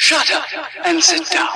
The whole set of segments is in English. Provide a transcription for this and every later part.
Shut up and sit down.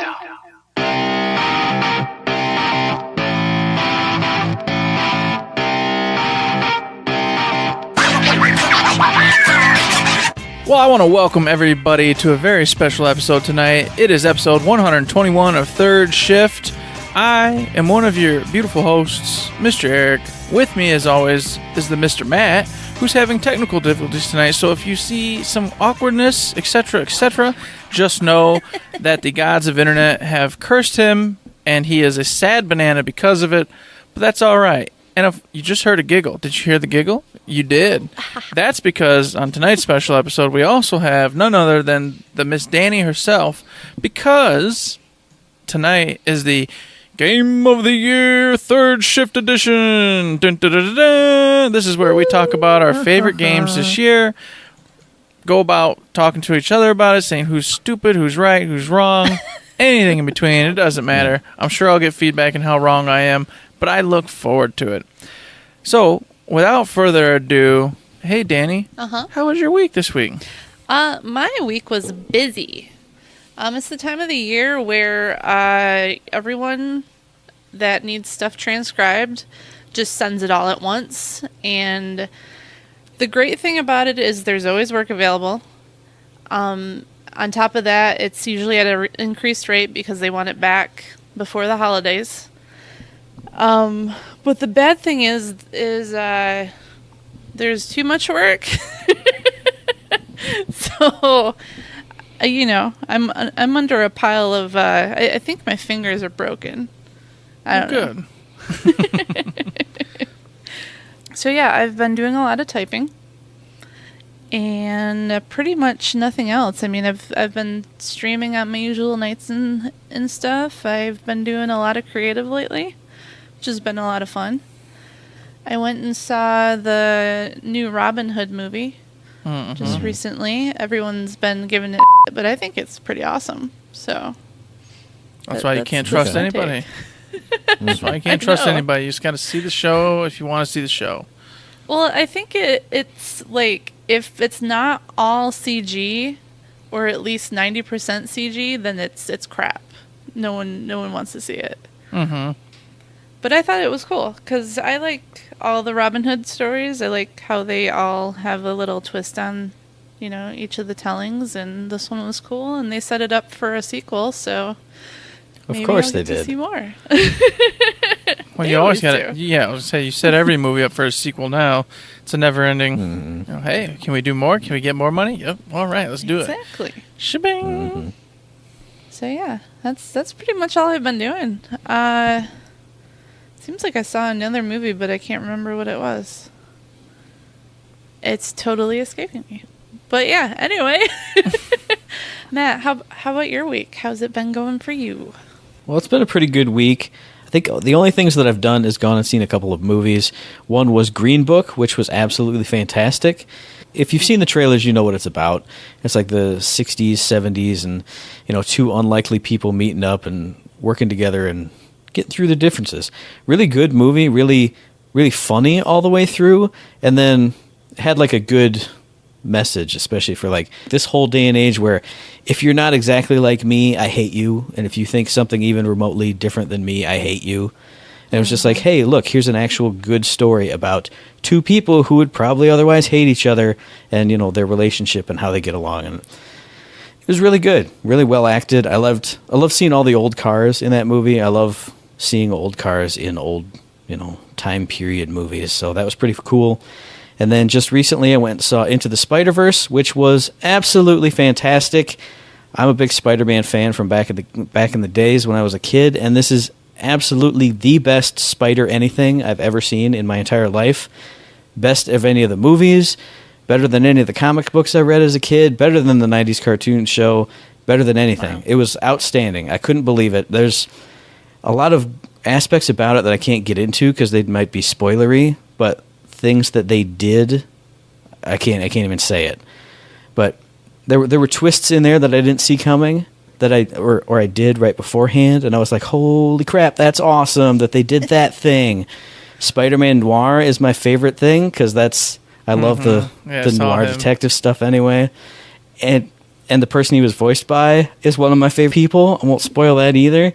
Well, I want to welcome everybody to a very special episode tonight. It is episode 121 of Third Shift. I am one of your beautiful hosts, Mr. Eric. With me, as always, is the Mr. Matt, who's having technical difficulties tonight. So if you see some awkwardness, etc., just know that the gods of internet have cursed him, and he is a sad banana because of it. But that's all right. And if you just heard a giggle, did you hear the giggle? You did. That's because on tonight's special episode, we also have none other than the Miss Danny herself, because tonight is the Game of the Year Third Shift Edition. Dun, dun, dun, dun, dun. This is where we talk about our favorite games this year, go about talking to each other about it, saying who's stupid, who's right, who's wrong, anything in between. It doesn't matter. I'm sure I'll get feedback on how wrong I am, but I look forward to it. So, without further ado, hey Danny, how was your week this week? My week was busy. It's the time of the year where everyone that needs stuff transcribed just sends it all at once. And the great thing about it is there's always work available. On top of that, it's usually at an increased rate because they want it back before the holidays. But the bad thing is there's too much work. So, I'm under a pile of, I think my fingers are broken. I don't know. So yeah, I've been doing a lot of typing. And pretty much nothing else. I mean, I've been streaming on my usual nights and stuff. I've been doing a lot of creative lately, which has been a lot of fun. I went and saw the new Robin Hood movie just recently. Everyone's been giving it, but I think it's pretty awesome. So that's why you can't trust anybody. That's why you can't trust anybody. You just got to see the show if you want to see the show. Well, I think it's like, if it's not all CG, or at least 90% CG, then it's crap. No one wants to see it. Mm-hmm. But I thought it was cool, because I like all the Robin Hood stories. I like how they all have a little twist on, each of the tellings, and this one was cool, and they set it up for a sequel, so of course they did. See more. Well, you always got to. Yeah, I was say you set every movie up for a sequel now. It's a never-ending. Hey, can we do more? Can we get more money? Yep. All right, let's do it. Exactly. Shebang. So yeah, that's pretty much all I've been doing. Seems like I saw another movie, but I can't remember what it was. It's totally escaping me. But yeah, anyway. Matt, how about your week? How's it been going for you? Well, it's been a pretty good week. I think the only things that I've done is gone and seen a couple of movies. One was Green Book, which was absolutely fantastic. If you've seen the trailers, you know what it's about. It's like the 60s, 70s, and two unlikely people meeting up and working together and getting through the differences. Really good movie, really, really funny all the way through, and then had like a good message, especially for like this whole day and age where if you're not exactly like me, I hate you, and if you think something even remotely different than me, I hate you. And it was just like, hey, look, here's an actual good story about two people who would probably otherwise hate each other, and their relationship and how they get along. And it was really good, really well acted. I loved seeing all the old cars in that movie. I love seeing old cars in old time period movies, so that was pretty cool. And then just recently I went and saw Into the Spider-Verse, which was absolutely fantastic. I'm a big Spider-Man fan from back in the days when I was a kid, and this is absolutely the best Spider anything I've ever seen in my entire life. Best of any of the movies, better than any of the comic books I read as a kid, better than the 90s cartoon show, better than anything. Wow. It was outstanding. I couldn't believe it. There's a lot of aspects about it that I can't get into because they might be spoilery, but things that they did, I can't even say it. But there were twists in there that I didn't see coming, that I did right beforehand, and I was like, holy crap, that's awesome that they did that thing. Spider-Man Noir is my favorite thing because I love the noir detective stuff anyway. And and the person he was voiced by is one of my favorite people. I won't spoil that either.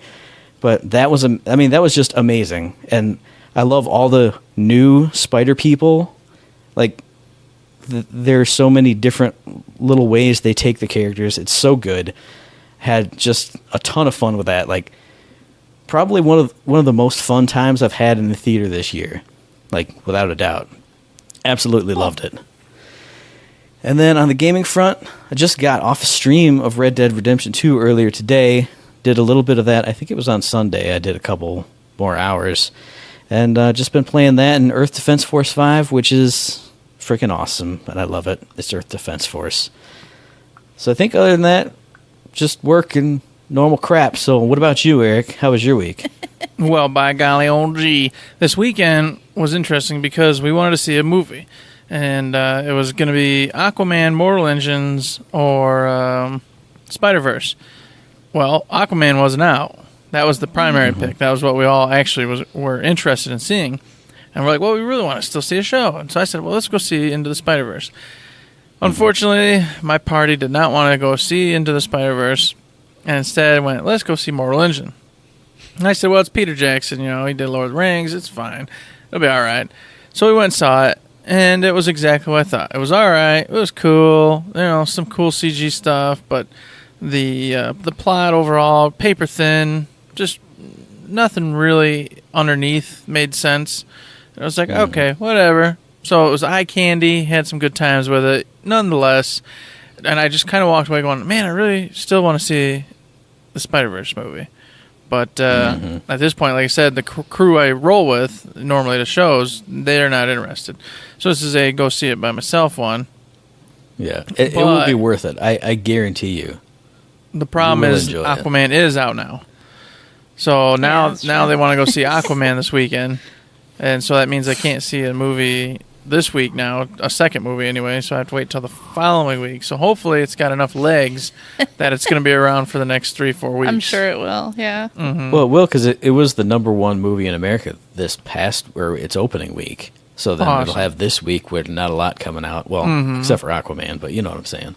But that was, that was just amazing. And I love all the new Spider people. Like, there's so many different little ways they take the characters. It's so good. Had just a ton of fun with that. Like, probably one of the most fun times I've had in the theater this year. Like, without a doubt. Absolutely loved it. And then on the gaming front, I just got off a stream of Red Dead Redemption 2 earlier today. Did a little bit of that. I think it was on Sunday. I did a couple more hours. And just been playing that in Earth Defense Force 5, which is freaking awesome. And I love it. It's Earth Defense Force. So I think other than that, just work and normal crap. So what about you, Eric? How was your week? Well, by golly, old G. This weekend was interesting because we wanted to see a movie. And it was going to be Aquaman, Mortal Engines, or Spider-Verse. Well, Aquaman wasn't out. That was the primary pick. That was what we all actually were interested in seeing. And we're like, well, we really want to still see a show. And so I said, well, let's go see Into the Spider-Verse. Unfortunately, my party did not want to go see Into the Spider-Verse. And instead went, let's go see Mortal Engine. And I said, well, it's Peter Jackson. You know, he did Lord of the Rings. It's fine. It'll be all right. So we went and saw it. And it was exactly what I thought. It was all right. It was cool. You know, some cool CG stuff. But the plot overall, paper thin. Just nothing really underneath made sense. I was like, okay, whatever. So it was eye candy. Had some good times with it. Nonetheless, and I just kind of walked away going, man, I really still want to see the Spider-Verse movie. But at this point, like I said, the crew I roll with, normally the shows, they're not interested. So this is a go see it by myself one. Yeah, it will be worth it. I guarantee you. The problem is Aquaman is out now. So now they want to go see Aquaman this weekend. And so that means I can't see a movie this week now, a second movie anyway, so I have to wait till the following week. So hopefully it's got enough legs that it's going to be around for the next 3-4 weeks. I'm sure it will, yeah. Mm-hmm. Well, it will, because it was the #1 movie in America this past, or its opening week. So then it'll have this week with not a lot coming out. Well, except for Aquaman, but you know what I'm saying.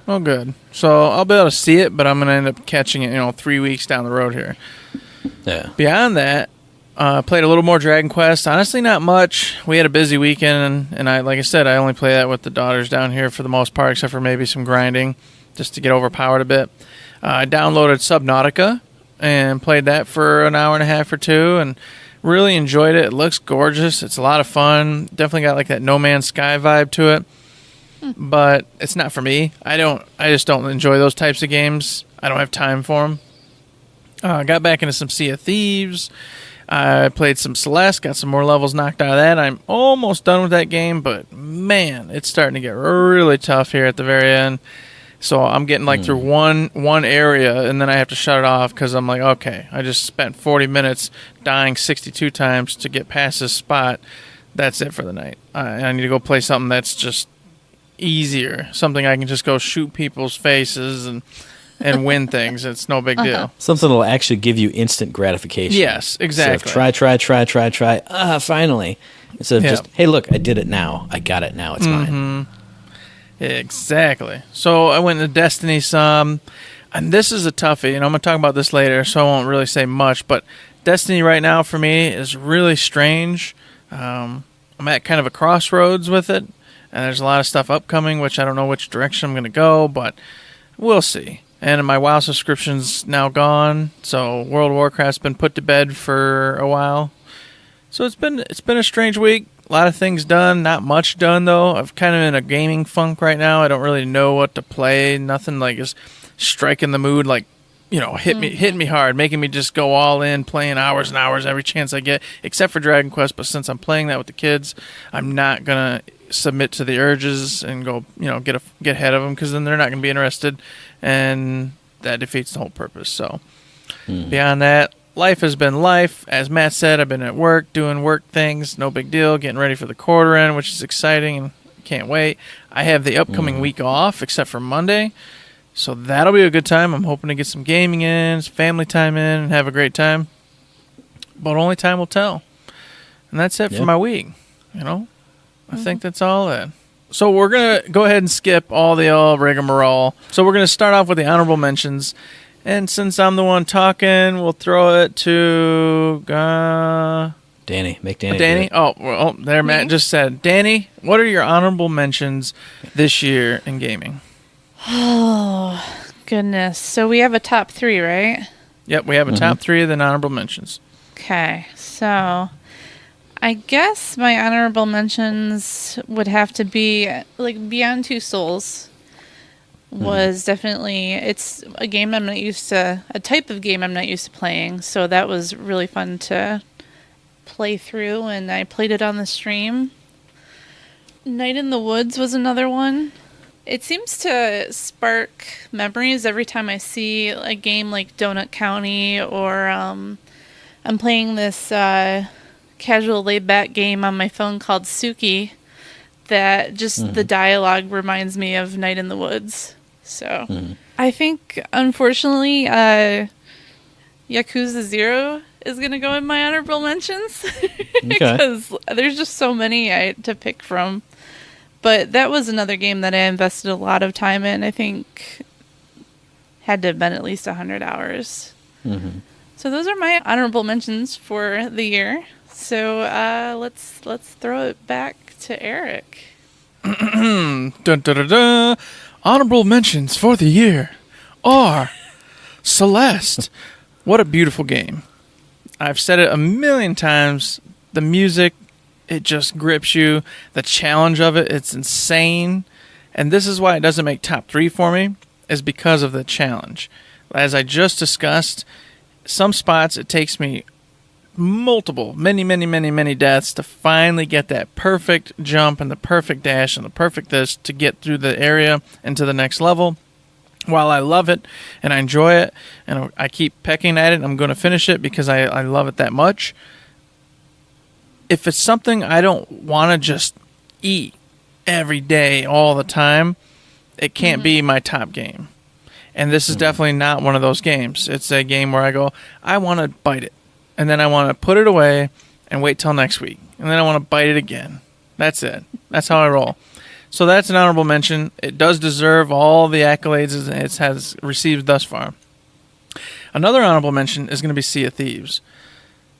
Oh, good. So I'll be able to see it, but I'm going to end up catching it, 3 weeks down the road here. Yeah. Beyond that, played a little more Dragon Quest. Honestly, not much. We had a busy weekend, and I, like I said, I only play that with the daughters down here for the most part, except for maybe some grinding, just to get overpowered a bit. I downloaded Subnautica and played that for an hour and a half or two, and really enjoyed it. It looks gorgeous. It's a lot of fun. Definitely got like that No Man's Sky vibe to it, but it's not for me. I just don't enjoy those types of games. I don't have time for them. Got back into some Sea of Thieves. I played some Celeste, got some more levels knocked out of that. I'm almost done with that game, but man, it's starting to get really tough here at the very end. So I'm getting like through one area, and then I have to shut it off because I'm like, okay, I just spent 40 minutes dying 62 times to get past this spot. That's it for the night. I need to go play something that's just easier, something I can just go shoot people's faces and win things. It's no big deal. Something that will actually give you instant gratification. Yes, exactly. So try. Finally. Instead of just, hey, look, I did it now. I got it now. It's mine. Exactly. So I went into Destiny some, and this is a toughie, and I'm going to talk about this later, so I won't really say much, but Destiny right now for me is really strange. I'm at kind of a crossroads with it, and there's a lot of stuff upcoming, which I don't know which direction I'm going to go, but we'll see. And my WoW subscription's now gone, so World of Warcraft's been put to bed for a while. So it's been a strange week. A lot of things done, not much done though. I'm kind of in a gaming funk right now. I don't really know what to play. Nothing like is striking the mood, like hitting me hard, making me just go all in, playing hours and hours every chance I get, except for Dragon Quest. But since I'm playing that with the kids, I'm not gonna submit to the urges and go, get ahead of them, because then they're not gonna be interested, and that defeats the whole purpose. So beyond that, life has been life. As Matt said, I've been at work, doing work things, no big deal, getting ready for the quarter end, which is exciting and can't wait. I have the upcoming week off, except for Monday, so that'll be a good time. I'm hoping to get some gaming in, some family time in, and have a great time. But only time will tell. And that's it for my week, I think that's all that. So we're going to go ahead and skip all the rigmarole. So we're going to start off with the honorable mentions. And since I'm the one talking, we'll throw it to Danny. Make Danny. Danny? Oh, well, there Matt just said. Danny, what are your honorable mentions this year in gaming? Oh, goodness. So we have a top 3, right? Yep, we have a top 3 of the honorable mentions. Okay, so I guess my honorable mentions would have to be like Beyond Two Souls was definitely, it's a game I'm not used to, a type of game I'm not used to playing, so that was really fun to play through, and I played it on the stream. Night in the Woods was another one. It seems to spark memories every time I see a game like Donut County, or I'm playing this casual laid-back game on my phone called Suki that just the dialogue reminds me of Night in the Woods. So I think, unfortunately, Yakuza 0 is going to go in my honorable mentions because there's just so many to pick from. But that was another game that I invested a lot of time in. I think had to have been at least 100 hours. So those are my honorable mentions for the year. So let's throw it back to Eric. Dun, dun, dun, dun. Honorable mentions for the year are Celeste. What a beautiful game. I've said it a million times. The music, it just grips you. The challenge of it, it's insane. And this is why it doesn't make top 3 for me, is because of the challenge. As I just discussed, some spots it takes me many deaths to finally get that perfect jump and the perfect dash and the perfect this to get through the area and to the next level. While I love it and I enjoy it and I keep pecking at it, I'm going to finish it because I love it that much. If it's something I don't want to just eat every day all the time, it can't be my top game. And this is definitely not one of those games. It's a game where I go, I want to bite it. And then I want to put it away and wait till next week. And then I want to bite it again. That's it. That's how I roll. So that's an honorable mention. It does deserve all the accolades it has received thus far. Another honorable mention is going to be Sea of Thieves.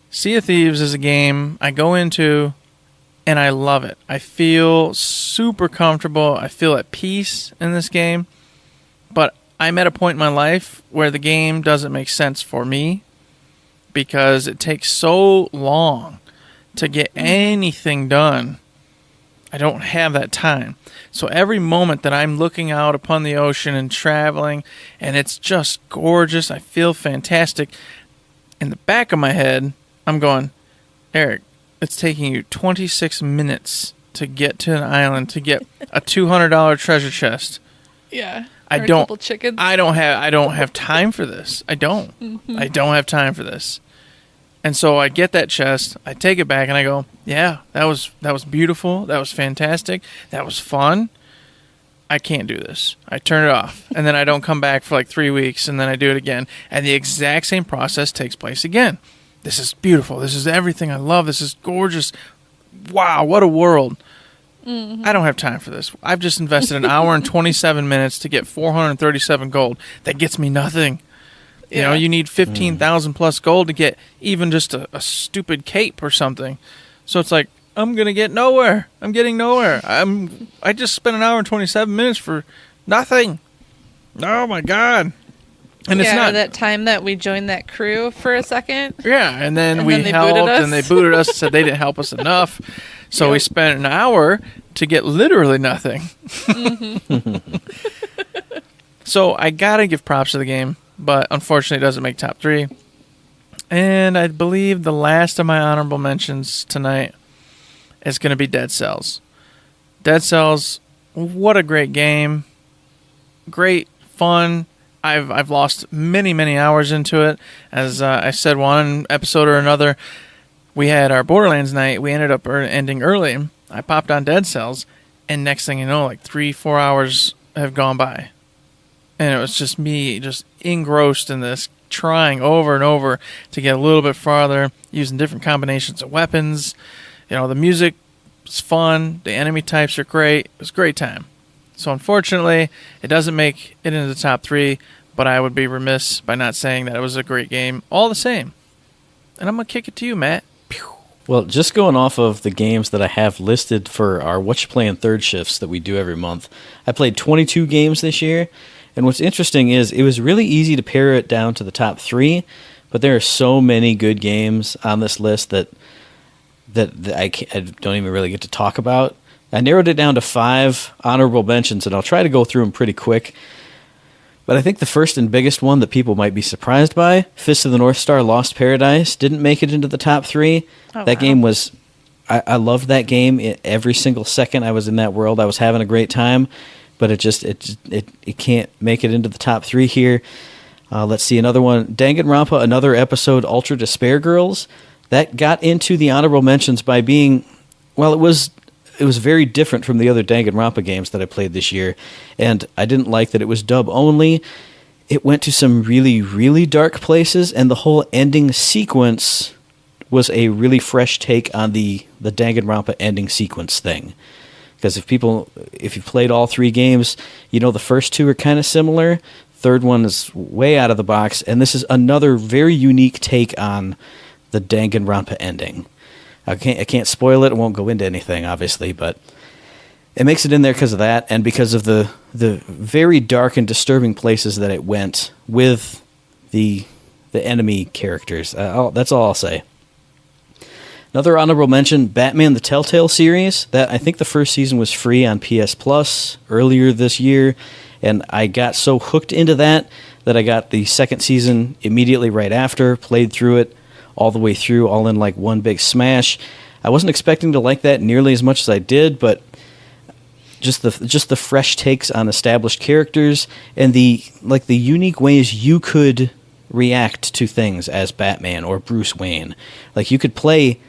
Sea of Thieves is a game I go into and I love it. I feel super comfortable. I feel at peace in this game. But I'm at a point in my life where the game doesn't make sense for me, because it takes so long to get anything done. I don't have that time. So every moment that I'm looking out upon the ocean and traveling, and it's just gorgeous, I feel fantastic, in the back of my head, I'm going, Eric, it's taking you 26 minutes to get to an island, to get a $200 treasure chest. Yeah. I Or a don't. couple chickens. I don't have time for this. I don't. I don't have time for this. And so I get that chest, I take it back, and I go, yeah, that was beautiful. That was fantastic. That was fun. I can't do this. I turn it off, and then I don't come back for like 3 weeks, and then I do it again. And the exact same process takes place again. This is beautiful. This is everything I love. This is gorgeous. Wow, what a world. I don't have time for this. I've just invested an hour and 27 minutes to get 437 gold. That gets me nothing. You know, you need 15,000 plus gold to get even just a stupid cape or something. So it's like, I'm going to get nowhere. I'm getting nowhere. I just spent an hour and 27 minutes for nothing. Oh, my God. And it's not that time that we joined that crew for a second. Yeah, and then And we then they helped, booted us. and they booted us, said they didn't help us enough. So we spent an hour to get literally nothing. So I got to give props to the game, but unfortunately it doesn't make top 3. And I believe the last of my honorable mentions tonight is going to be Dead Cells. Dead Cells, what a great game. Great fun. I've lost many hours into it. As I said one episode or another, we had our Borderlands night. We ended up ending early. I popped on Dead Cells, and next thing you know, like 3-4 hours have gone by. And it was just me just engrossed in this, trying over and over to get a little bit farther, using different combinations of weapons. You know, the music It's fun. The enemy types are great. It was a great time. So unfortunately, it doesn't make it into the top 3, but I would be remiss by not saying that it was a great game all the same. And I'm going to kick it to you, Matt. Pew. Well, just going off of the games that I have listed for our What You Playing Third Shifts that we do every month, I played 22 games this year. And what's interesting is it was really easy to pare it down to the top 3, but there are so many good games on this list that I don't even really get to talk about. I narrowed it down to 5 honorable mentions, and I'll try to go through them pretty quick. But I think the first and biggest one that people might be surprised by, Fist of the North Star Lost Paradise, didn't make it into the top 3. That game was... I loved that game. Every single second I was in that world, I was having a great time. But it can't make it into the top 3 here. Let's see, another one. Danganronpa, another episode, Ultra Despair Girls. That got into the honorable mentions by being... Well, it was very different from the other Danganronpa games that I played this year, and I didn't like that it was dub only. It went to some really, really dark places, and the whole ending sequence was a really fresh take on the Danganronpa ending sequence thing. Because if you've played all 3 games, you know the first 2 are kind of similar. Third one is way out of the box, and this is another very unique take on the Danganronpa ending. I can't spoil it. I won't go into anything, obviously, but it makes it in there because of that and because of the very dark and disturbing places that it went with the enemy characters. That's all I'll say. Another honorable mention, Batman the Telltale series. That I think the first season was free on PS Plus earlier this year, and I got so hooked into that I got the second season immediately right after, played through it all the way through, all in like one big smash. I wasn't expecting to like that nearly as much as I did, but just the fresh takes on established characters and the unique ways you could react to things as Batman or Bruce Wayne. Like you could play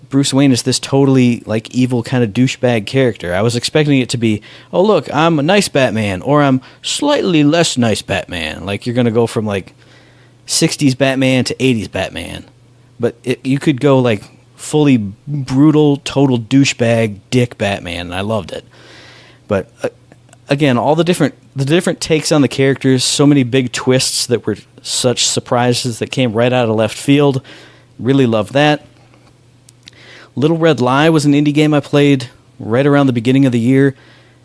Bruce Wayne as this totally like evil kind of douchebag character. I was expecting it to be, oh look, I'm a nice Batman, or I'm slightly less nice Batman. Like you're gonna go from like 60s Batman to 80s Batman. But you could go like fully brutal, total douchebag, dick Batman, and I loved it. But again, all the different takes on the characters, so many big twists that were such surprises that came right out of left field. Really loved that. Little Red Lie was an indie game I played right around the beginning of the year.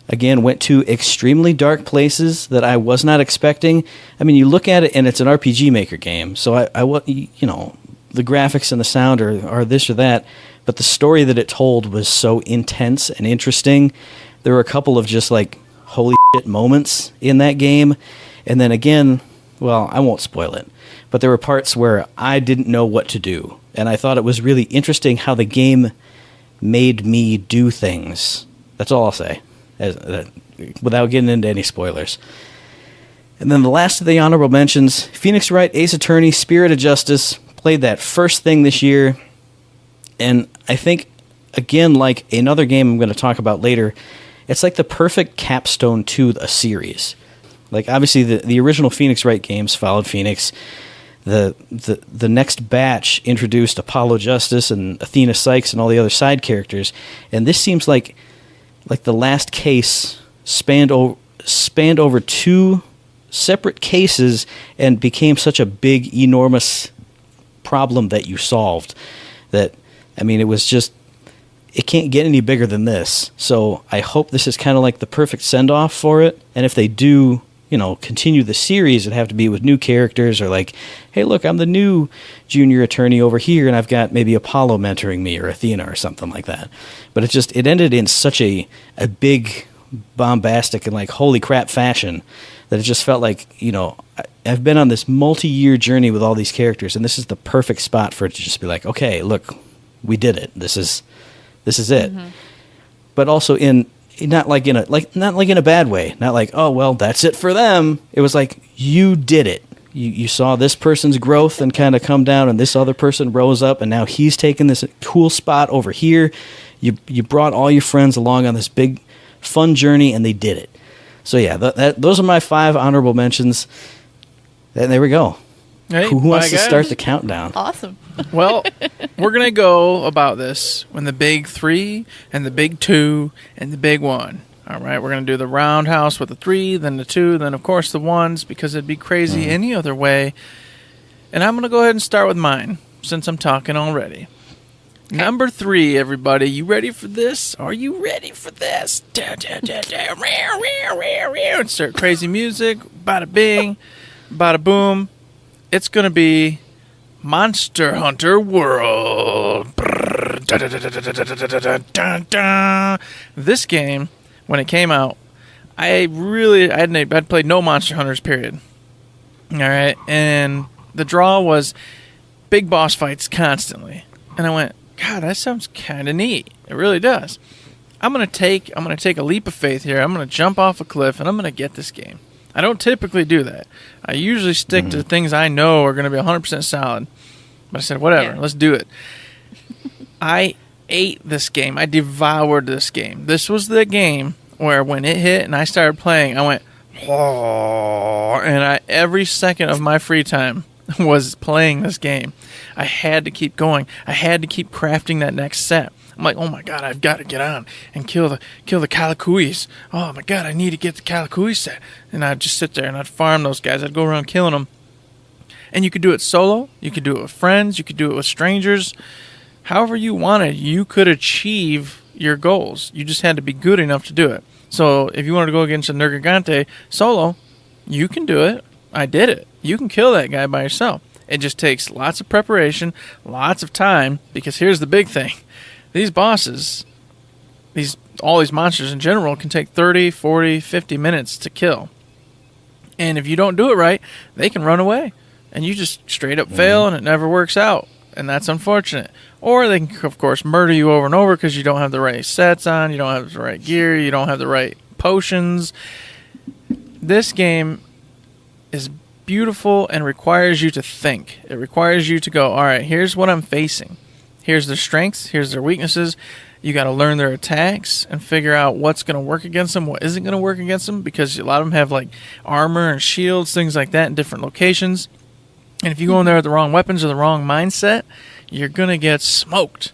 Again, went to extremely dark places that I was not expecting. I mean, you look at it and it's an RPG Maker game, so the graphics and the sound are this or that, but the story that it told was so intense and interesting. There were a couple of just like holy shit moments in that game, and then again, well, I won't spoil it, but there were parts where I didn't know what to do, and I thought it was really interesting how the game made me do things. That's all I'll say, without getting into any spoilers. And then the last of the honorable mentions, Phoenix Wright, Ace Attorney, Spirit of Justice. Played that first thing this year, and I think, again, like another game I'm going to talk about later, it's like the perfect capstone to a series. Like, obviously, the original Phoenix Wright games followed Phoenix. The next batch introduced Apollo Justice and Athena Sykes and all the other side characters, and this seems like the last case spanned over 2 separate cases and became such a big, enormous problem that you solved that, I mean, it can't get any bigger than this. So I hope this is kind of like the perfect send-off for it, and if they do, continue the series, it'd have to be with new characters, or like, hey look, I'm the new junior attorney over here and I've got maybe Apollo mentoring me, or Athena, or something like that. But it ended in such a big, bombastic and like holy crap fashion that it just felt like, I've been on this multi-year journey with all these characters, and this is the perfect spot for it to just be like, okay, look, we did it. This is it. Mm-hmm. But also not like in a bad way. Not like, oh well, that's it for them. It was like, you did it. You saw this person's growth and kind of come down, and this other person rose up, and now he's taken this cool spot over here. You brought all your friends along on this big fun journey, and they did it. So yeah, those are my 5 honorable mentions. And there we go. Hey, Who wants to my start guys. the countdown? Awesome. Well, we're going to go about this when the big 3 and the big 2 and the big 1. All right, we're going to do the roundhouse with the 3, then the 2, then, of course, the 1s, because it'd be crazy any other way. And I'm going to go ahead and start with mine, since I'm talking already. Number 3, everybody. You ready for this? Are you ready for this? Insert crazy music. Bada bing. Bada boom. It's going to be Monster Hunter World. This game, when it came out, I'd played no Monster Hunters, period. All right, and the draw was big boss fights constantly, and I went, God, that sounds kind of neat. It really does. I'm gonna take a leap of faith here. I'm gonna jump off a cliff, and I'm gonna get this game. I don't typically do that. I usually stick to things I know are gonna be 100% solid. But I said, whatever, let's do it. I ate this game. I devoured this game. This was the game where when it hit and I started playing, I went, oh, and every second of my free time was playing this game. I had to keep going. I had to keep crafting that next set. I'm like, oh my God, I've got to get on and kill the Kalakuis. Oh my God, I need to get the Kalakui set. And I'd just sit there and I'd farm those guys. I'd go around killing them. And you could do it solo. You could do it with friends. You could do it with strangers. However you wanted, you could achieve your goals. You just had to be good enough to do it. So if you wanted to go against a Nergigante solo, you can do it. I did it. You can kill that guy by yourself. It just takes lots of preparation, lots of time, because here's the big thing. These bosses, all these monsters in general, can take 30, 40, 50 minutes to kill. And if you don't do it right, they can run away. And you just straight up fail, and it never works out. And that's unfortunate. Or they can, of course, murder you over and over because you don't have the right sets on, you don't have the right gear, you don't have the right potions. This game is beautiful and requires you to think. It requires you to go, all right, here's what I'm facing. Here's their strengths, here's their weaknesses. You got to learn their attacks and figure out what's going to work against them, what isn't going to work against them, because a lot of them have like armor and shields, things like that in different locations. And if you go in there with the wrong weapons or the wrong mindset, you're going to get smoked.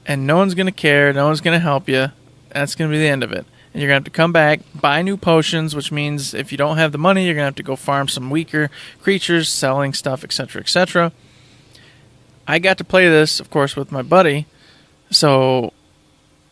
And no one's going to care. No one's going to help you. That's going to be the end of it. And you're going to have to come back, buy new potions, which means if you don't have the money, you're going to have to go farm some weaker creatures, selling stuff, etc., etc. I got to play this, of course, with my buddy. So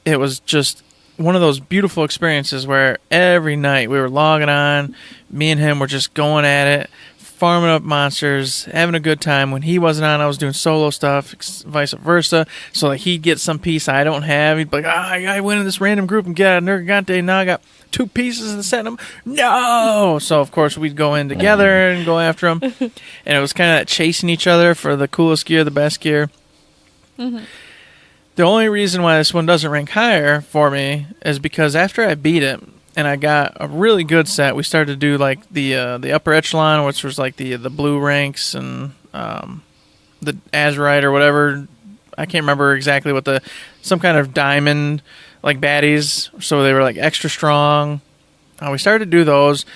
it was just one of those beautiful experiences where every night we were logging on. Me and him were just going at it, farming up monsters, having a good time. When he wasn't on, I was doing solo stuff, vice versa. So like he'd get some piece I don't have. He'd be like, I went in this random group and get a Nergigante. Now I got 2 pieces of the set. And no! So of course we'd go in together and go after him. And it was kind of that chasing each other for the coolest gear, the best gear. Mm-hmm. The only reason why this one doesn't rank higher for me is because after I beat it, and I got a really good set. We started to do like the upper echelon, which was like the blue ranks and the Azurite or whatever. I can't remember exactly what some kind of diamond like baddies. So they were like extra strong. We started to do those,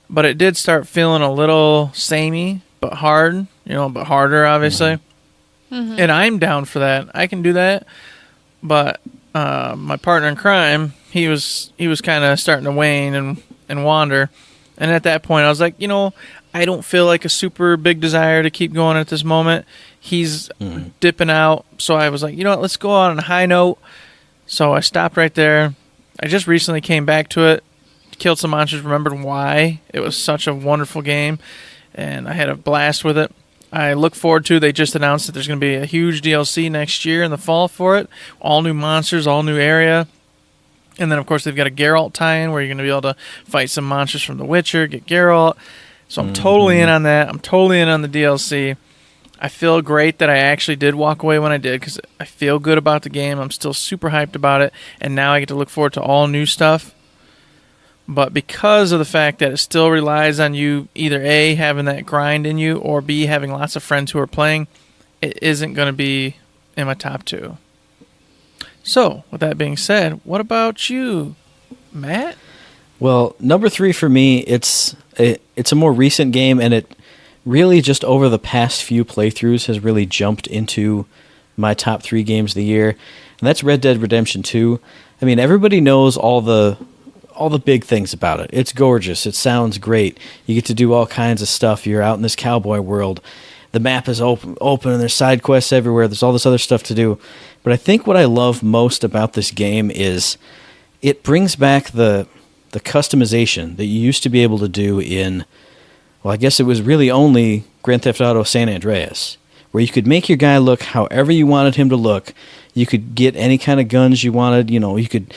but it did start feeling a little samey, but hard. But harder obviously. Mm-hmm. And I'm down for that. I can do that, but my partner in crime, he was kind of starting to wane and wander. And at that point, I was like, I don't feel like a super big desire to keep going at this moment. He's dipping out. So I was like, let's go out on a high note. So I stopped right there. I just recently came back to it, killed some monsters, remembered why. It was such a wonderful game, and I had a blast with it. I look forward to, they just announced that there's going to be a huge DLC next year in the fall for it. All new monsters, all new area. And then, of course, they've got a Geralt tie-in where you're going to be able to fight some monsters from The Witcher, get Geralt. So I'm totally in on that. I'm totally in on the DLC. I feel great that I actually did walk away when I did because I feel good about the game. I'm still super hyped about it. And now I get to look forward to all new stuff. But because of the fact that it still relies on you either A, having that grind in you, or B, having lots of friends who are playing, it isn't going to be in my top 2. So, with that being said, what about you, Matt? Well, number 3 for me, it's a more recent game, and it really just over the past few playthroughs has really jumped into my top 3 games of the year, and that's Red Dead Redemption 2. I mean, everybody knows all the big things about it. It's gorgeous. It sounds great. You get to do all kinds of stuff. You're out in this cowboy world. The map is open, and there's side quests everywhere. There's all this other stuff to do. But I think what I love most about this game is it brings back the customization that you used to be able to do in, well, I guess it was really only Grand Theft Auto San Andreas, where you could make your guy look however you wanted him to look. You could get any kind of guns you wanted. You could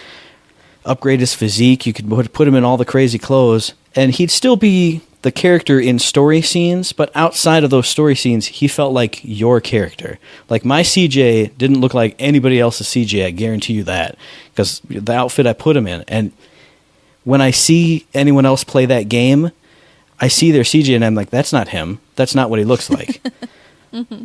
upgrade his physique. You could put him in all the crazy clothes, and he'd still be the character in story scenes, but outside of those story scenes, he felt like your character. Like, my CJ didn't look like anybody else's CJ, I guarantee you that, because the outfit I put him in. And when I see anyone else play that game, I see their CJ and I'm like, that's not him. That's not what he looks like.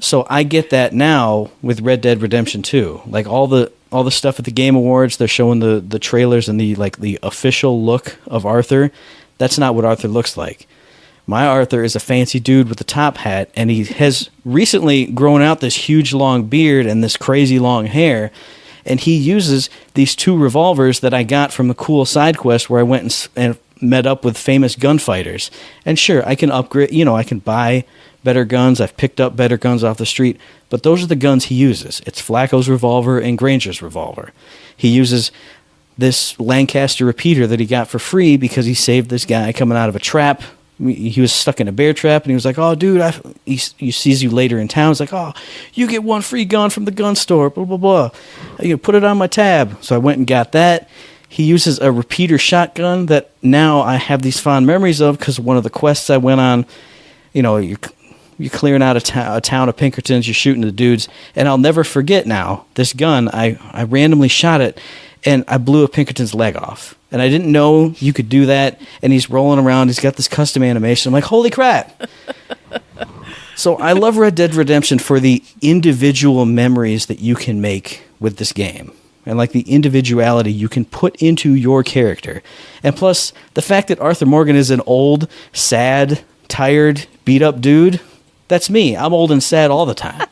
So I get that now with Red Dead Redemption 2. Like, all the stuff at the Game Awards, they're showing the trailers and the official look of Arthur. That's not what Arthur looks like. My Arthur is a fancy dude with a top hat, and he has recently grown out this huge long beard and this crazy long hair, and he uses these 2 revolvers that I got from a cool side quest where I went and met up with famous gunfighters. And sure, I can upgrade, I can buy better guns. I've picked up better guns off the street, but those are the guns he uses. It's Flacco's revolver and Granger's revolver. He uses this Lancaster repeater that he got for free because he saved this guy coming out of a trap. He was stuck in a bear trap, and he was like, oh, dude, he sees you later in town. He's like, oh, you get 1 free gun from the gun store, blah, blah, blah. Put it on my tab. So I went and got that. He uses a repeater shotgun that now I have these fond memories of because one of the quests I went on, you're clearing out a town of Pinkertons, you're shooting the dudes, and I'll never forget now, this gun, I randomly shot it, and I blew a Pinkerton's leg off. And I didn't know you could do that, and he's rolling around, he's got this custom animation. I'm like, holy crap! So I love Red Dead Redemption for the individual memories that you can make with this game. And like the individuality you can put into your character. And plus, the fact that Arthur Morgan is an old, sad, tired, beat-up dude, that's me. I'm old and sad all the time.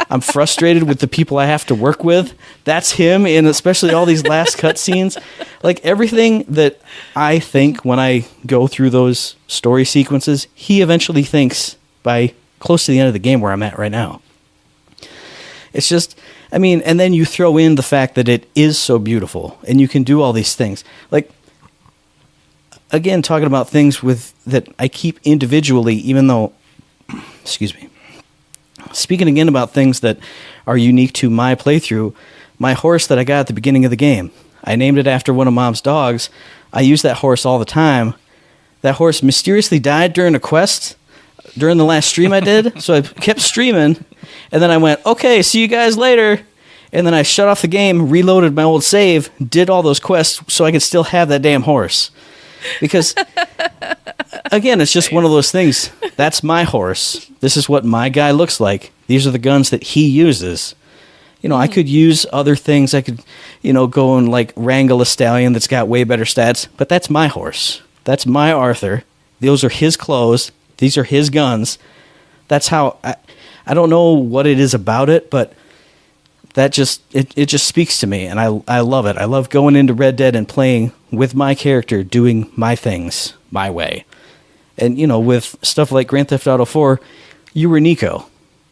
I'm frustrated with the people I have to work with. That's him, and especially all these last cutscenes. Like, everything that I think when I go through those story sequences, he eventually thinks by close to the end of the game where I'm at right now. It's just, and then you throw in the fact that it is so beautiful, and you can do all these things. Like, again, talking about things that I keep individually, even though, excuse me, speaking again about things that are unique to my playthrough, my horse that I got at the beginning of the game, I named it after one of Mom's dogs. I use that horse all the time. That horse mysteriously died during a quest during the last stream I did, so I kept streaming, and then I went, okay, see you guys later, and then I shut off the game, reloaded my old save, did all those quests so I could still have that damn horse. Because, again, it's just one of those things. That's my horse. This is what my guy looks like. These are the guns that he uses. I could use other things. I could, go and, wrangle a stallion that's got way better stats. But that's my horse. That's my Arthur. Those are his clothes. These are his guns. That's how... I don't know what it is about it, but that just... It just speaks to me, and I love it. I love going into Red Dead and playing with my character, doing my things my way. And, with stuff like Grand Theft Auto 4, you were Nico.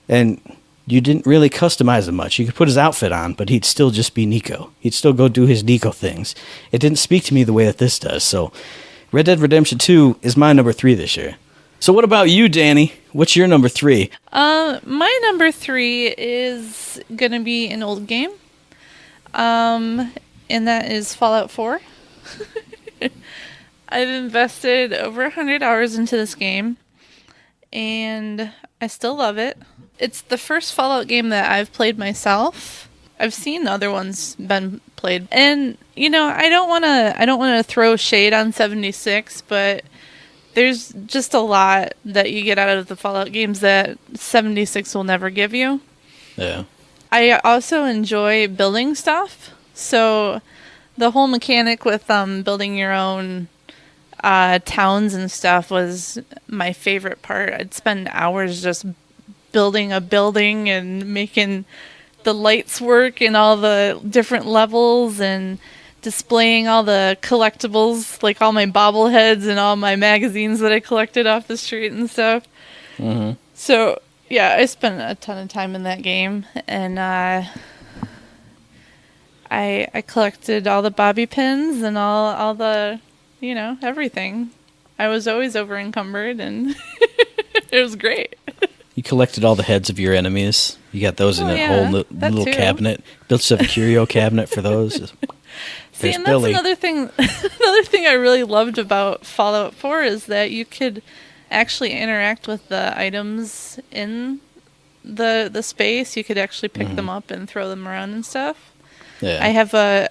And you didn't really customize him much. You could put his outfit on, but he'd still just be Nico. He'd still go do his Nico things. It didn't speak to me the way that this does. So Red Dead Redemption 2 is my number 3 this year. So what about you, Danny? What's your number 3? My number 3 is going to be an old game. And that is Fallout 4. I've invested over 100 hours into this game, and I still love it. It's the first Fallout game that I've played myself. I've seen other ones been played, and I don't want to throw shade on 76, but there's just a lot that you get out of the Fallout games that 76 will never give you. Yeah. I also enjoy building stuff, so the whole mechanic with building your own towns and stuff was my favorite part. I'd spend hours just building a building and making the lights work in all the different levels and displaying all the collectibles, like all my bobbleheads and all my magazines that I collected off the street and stuff. Mm-hmm. So, yeah, I spent a ton of time in that game, and I collected all the bobby pins and all the, everything. I was always over encumbered, and it was great. You collected all the heads of your enemies. You got those in that whole little cabinet. Built yourself a curio cabinet for those. See, and that's another thing. Another thing I really loved about Fallout 4 is that you could actually interact with the items in the space. You could actually pick them up and throw them around and stuff. Yeah. I have a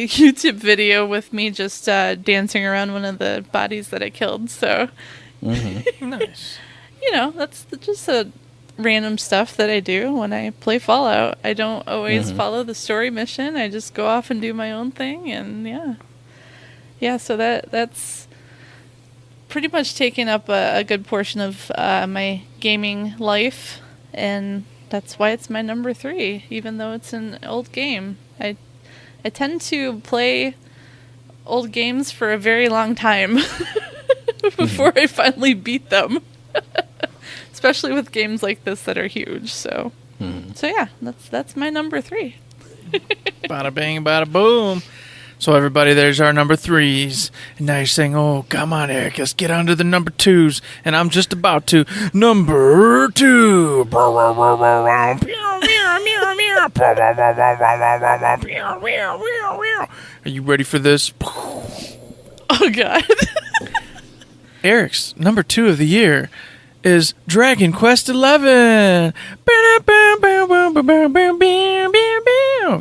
YouTube video with me just dancing around one of the bodies that I killed. So, Nice. That's just a random stuff that I do when I play Fallout. I don't always follow the story mission. I just go off and do my own thing, and yeah. So that's pretty much taken up a good portion of my gaming life, and that's why it's my number 3, even though it's an old game. I tend to play old games for a very long time before I finally beat them. Especially with games like this that are huge. So yeah, that's my number 3. Bada bang, bada boom. So everybody, there's our number 3s. And now you're saying, oh, come on, Eric, let's get on to the number 2s. And I'm just about to. Number 2. Are you ready for this? Oh, God. Eric's number 2 of the year is Dragon Quest XI.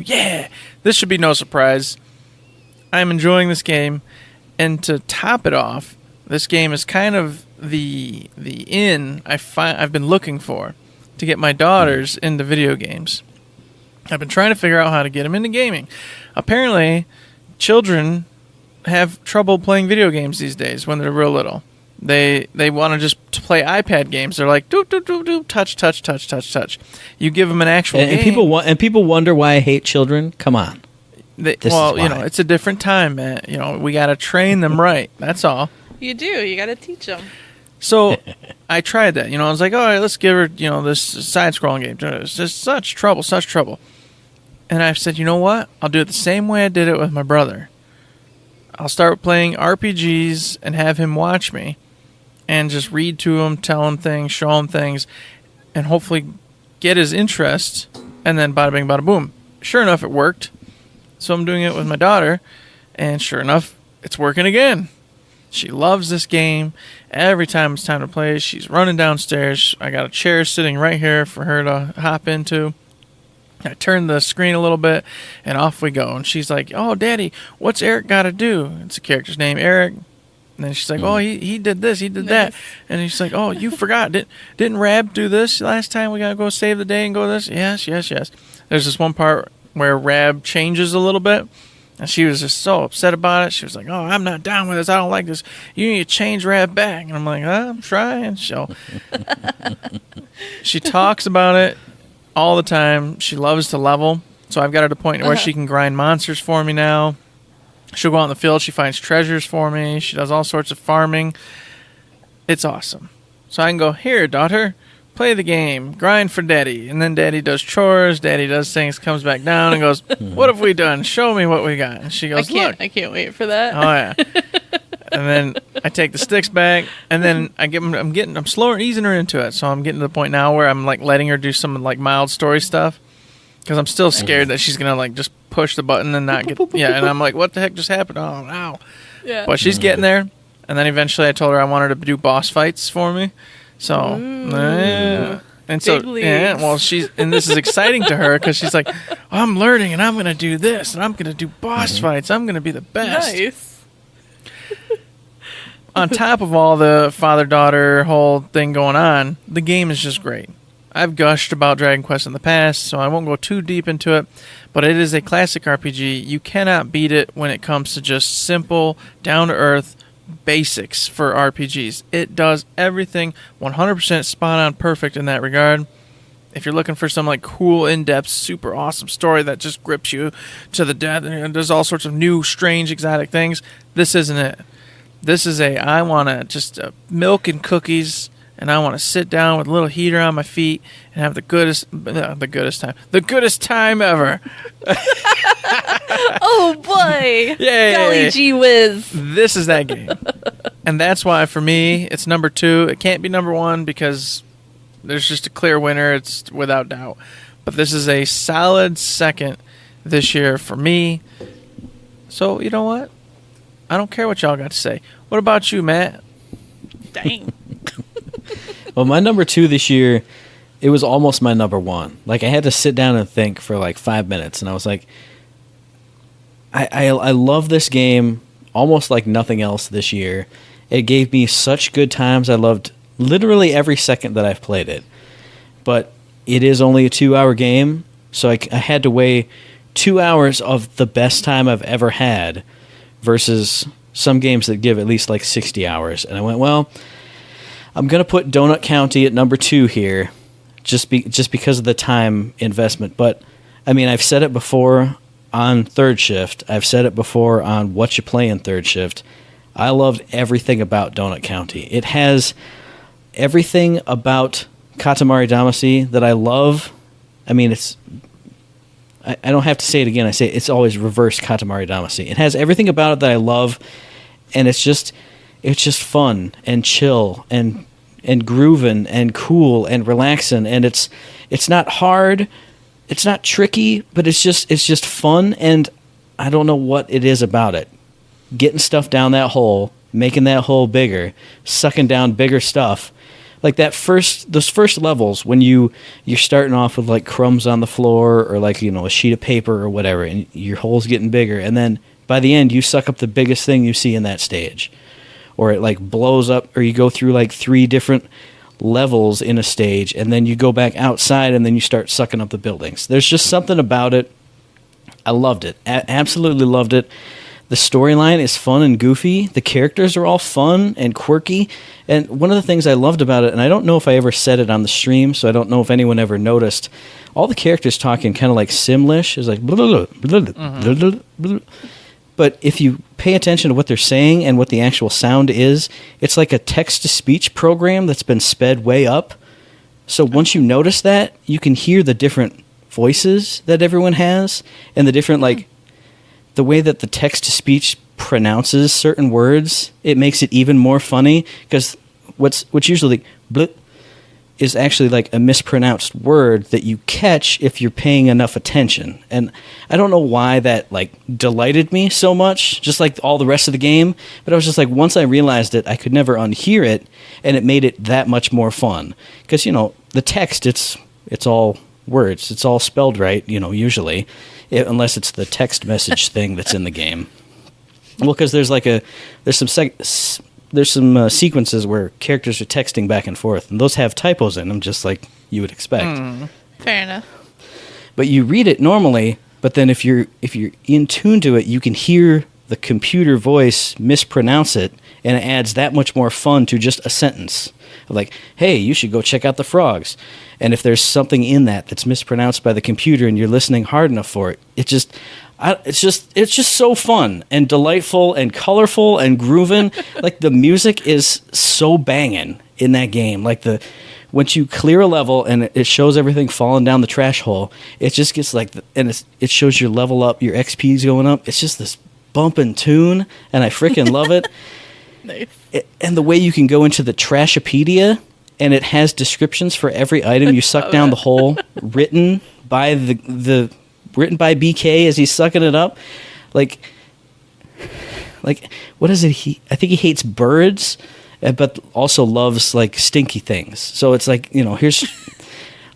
Yeah, this should be no surprise. I'm enjoying this game, and to top it off, this game is kind of the in I've been looking for to get my daughters into video games. I've been trying to figure out how to get them into gaming. Apparently, children have trouble playing video games these days when they're real little. They want to just play iPad games. They're like, do, touch. You give them an actual game. And people wonder why I hate children. Come on. It's a different time, man. We got to train them right. That's all. You do. You got to teach them. So I tried that. I was like, all right, let's give her, this side-scrolling game. It's just such trouble. And I said, you know what? I'll do it the same way I did it with my brother. I'll start playing RPGs and have him watch me. And just read to him, tell him things, show him things, and hopefully get his interest, and then bada bing, bada boom. Sure enough, it worked. So I'm doing it with my daughter, and sure enough, it's working again. She loves this game. Every time it's time to play, she's running downstairs. I got a chair sitting right here for her to hop into. I turn the screen a little bit, and off we go. And she's like, oh, Daddy, what's Eric got to do? It's a character's name, Eric. And then she's like, oh, he did this, he did that. And she's like, oh, you forgot. Didn't Rab do this last time? We got to go save the day and go this? Yes. There's this one part where Rab changes a little bit. And she was just so upset about it. She was like, oh, I'm not down with this. I don't like this. You need to change Rab back. And I'm like, I'm trying. So she talks about it all the time. She loves to level. So I've got her to the point where she can grind monsters for me now. She'll go out in the field. She finds treasures for me. She does all sorts of farming. It's awesome. So I can go, here, daughter, play the game. Grind for Daddy. And then Daddy does chores. Daddy does things, comes back down and goes, what have we done? Show me what we got. And she goes, look. I can't wait for that. Oh, yeah. And then I take the sticks back, and then I'm slower, easing her into it. So I'm getting to the point now where I'm like letting her do some like mild story stuff. Because I'm still scared that she's going to like just push the button and not get... Yeah, and I'm like, what the heck just happened? Oh, ow. Yeah. But she's getting there. And then eventually I told her I wanted her to do boss fights for me. So... And so, yeah, well, and this is exciting to her because she's like, I'm learning and I'm going to do this and I'm going to do boss fights. I'm going to be the best. Nice. On top of all the father-daughter whole thing going on, the game is just great. I've gushed about Dragon Quest in the past, so I won't go too deep into it, but it is a classic RPG. You cannot beat it when it comes to just simple, down-to-earth, basics for RPGs. It does everything 100% spot on perfect in that regard. If you're looking for some like cool, in-depth, super awesome story that just grips you to the death and does all sorts of new, strange, exotic things, this isn't it. This is I want to just milk and cookies, and I want to sit down with a little heater on my feet and have the goodest time ever. Oh boy! Yay! Golly gee whiz! This is that game, and that's why for me it's number 2. It can't be number 1 because there's just a clear winner. It's without doubt. But this is a solid second this year for me. So you know what? I don't care what y'all got to say. What about you, Matt? Dang. Well, my number 2 this year, it was almost my number 1. Like, I had to sit down and think for like 5 minutes, and I was like, I love this game almost like nothing else this year. It gave me such good times. I loved literally every second that I've played it. But it is only a 2-hour game, so I had to weigh 2 hours of the best time I've ever had versus some games that give at least like 60 hours. And I went, well, I'm going to put Donut County at number 2 here just because of the time investment. But, I mean, I've said it before on Third Shift. I've said it before on What You Play in Third Shift. I loved everything about Donut County. It has everything about Katamari Damacy that I love. I mean, I don't have to say it again. I say it's always reverse Katamari Damacy. It has everything about it that I love, and it's just fun and chill and grooving and cool and relaxing, and it's not hard, it's not tricky, but it's just fun, and I don't know what it is about it. Getting stuff down that hole, making that hole bigger, sucking down bigger stuff. Like those first levels when you're starting off with like crumbs on the floor or like, you know, a sheet of paper or whatever, and your hole's getting bigger, and then by the end you suck up the biggest thing you see in that stage. Or it like blows up, or you go through like 3 different levels in a stage, and then you go back outside and then you start sucking up the buildings. There's just something about it. I loved it. Absolutely loved it. The storyline is fun and goofy. The characters are all fun and quirky. And one of the things I loved about it, and I don't know if I ever said it on the stream, so I don't know if anyone ever noticed, all the characters talking kind of like Simlish. It's like blah, blah, blah, blah, blah, blah. But if you pay attention to what they're saying and what the actual sound is, it's like a text-to-speech program that's been sped way up. So once you notice that, you can hear the different voices that everyone has and the different, like, the way that the text-to-speech pronounces certain words. It makes it even more funny because what's usually bleh is actually like a mispronounced word that you catch if you're paying enough attention. And I don't know why that like delighted me so much, just like all the rest of the game. But I was just like, once I realized it, I could never unhear it, and it made it that much more fun. Because, you know, the text, it's all words. It's all spelled right, you know, usually, unless it's the text message thing that's in the game. Well, because there's some sequences where characters are texting back and forth, and those have typos in them, just like you would expect. Fair enough. But you read it normally, but then if you're in tune to it, you can hear the computer voice mispronounce it, and it adds that much more fun to just a sentence. Like, hey, you should go check out the frogs. And if there's something in that that's mispronounced by the computer and you're listening hard enough for it, it's just so fun and delightful and colorful and grooving. Like, the music is so banging in that game. Like, once you clear a level and it shows everything falling down the trash hole, it just gets like, it shows your level up, your XP's going up. It's just this bumping tune, and I freaking love it. Nice. And the way you can go into the Trashopedia, and it has descriptions for every item you suck down the hole, written by written by BK as he's sucking it up. Like what is it? I think he hates birds, but also loves like stinky things. So it's like, you know, here's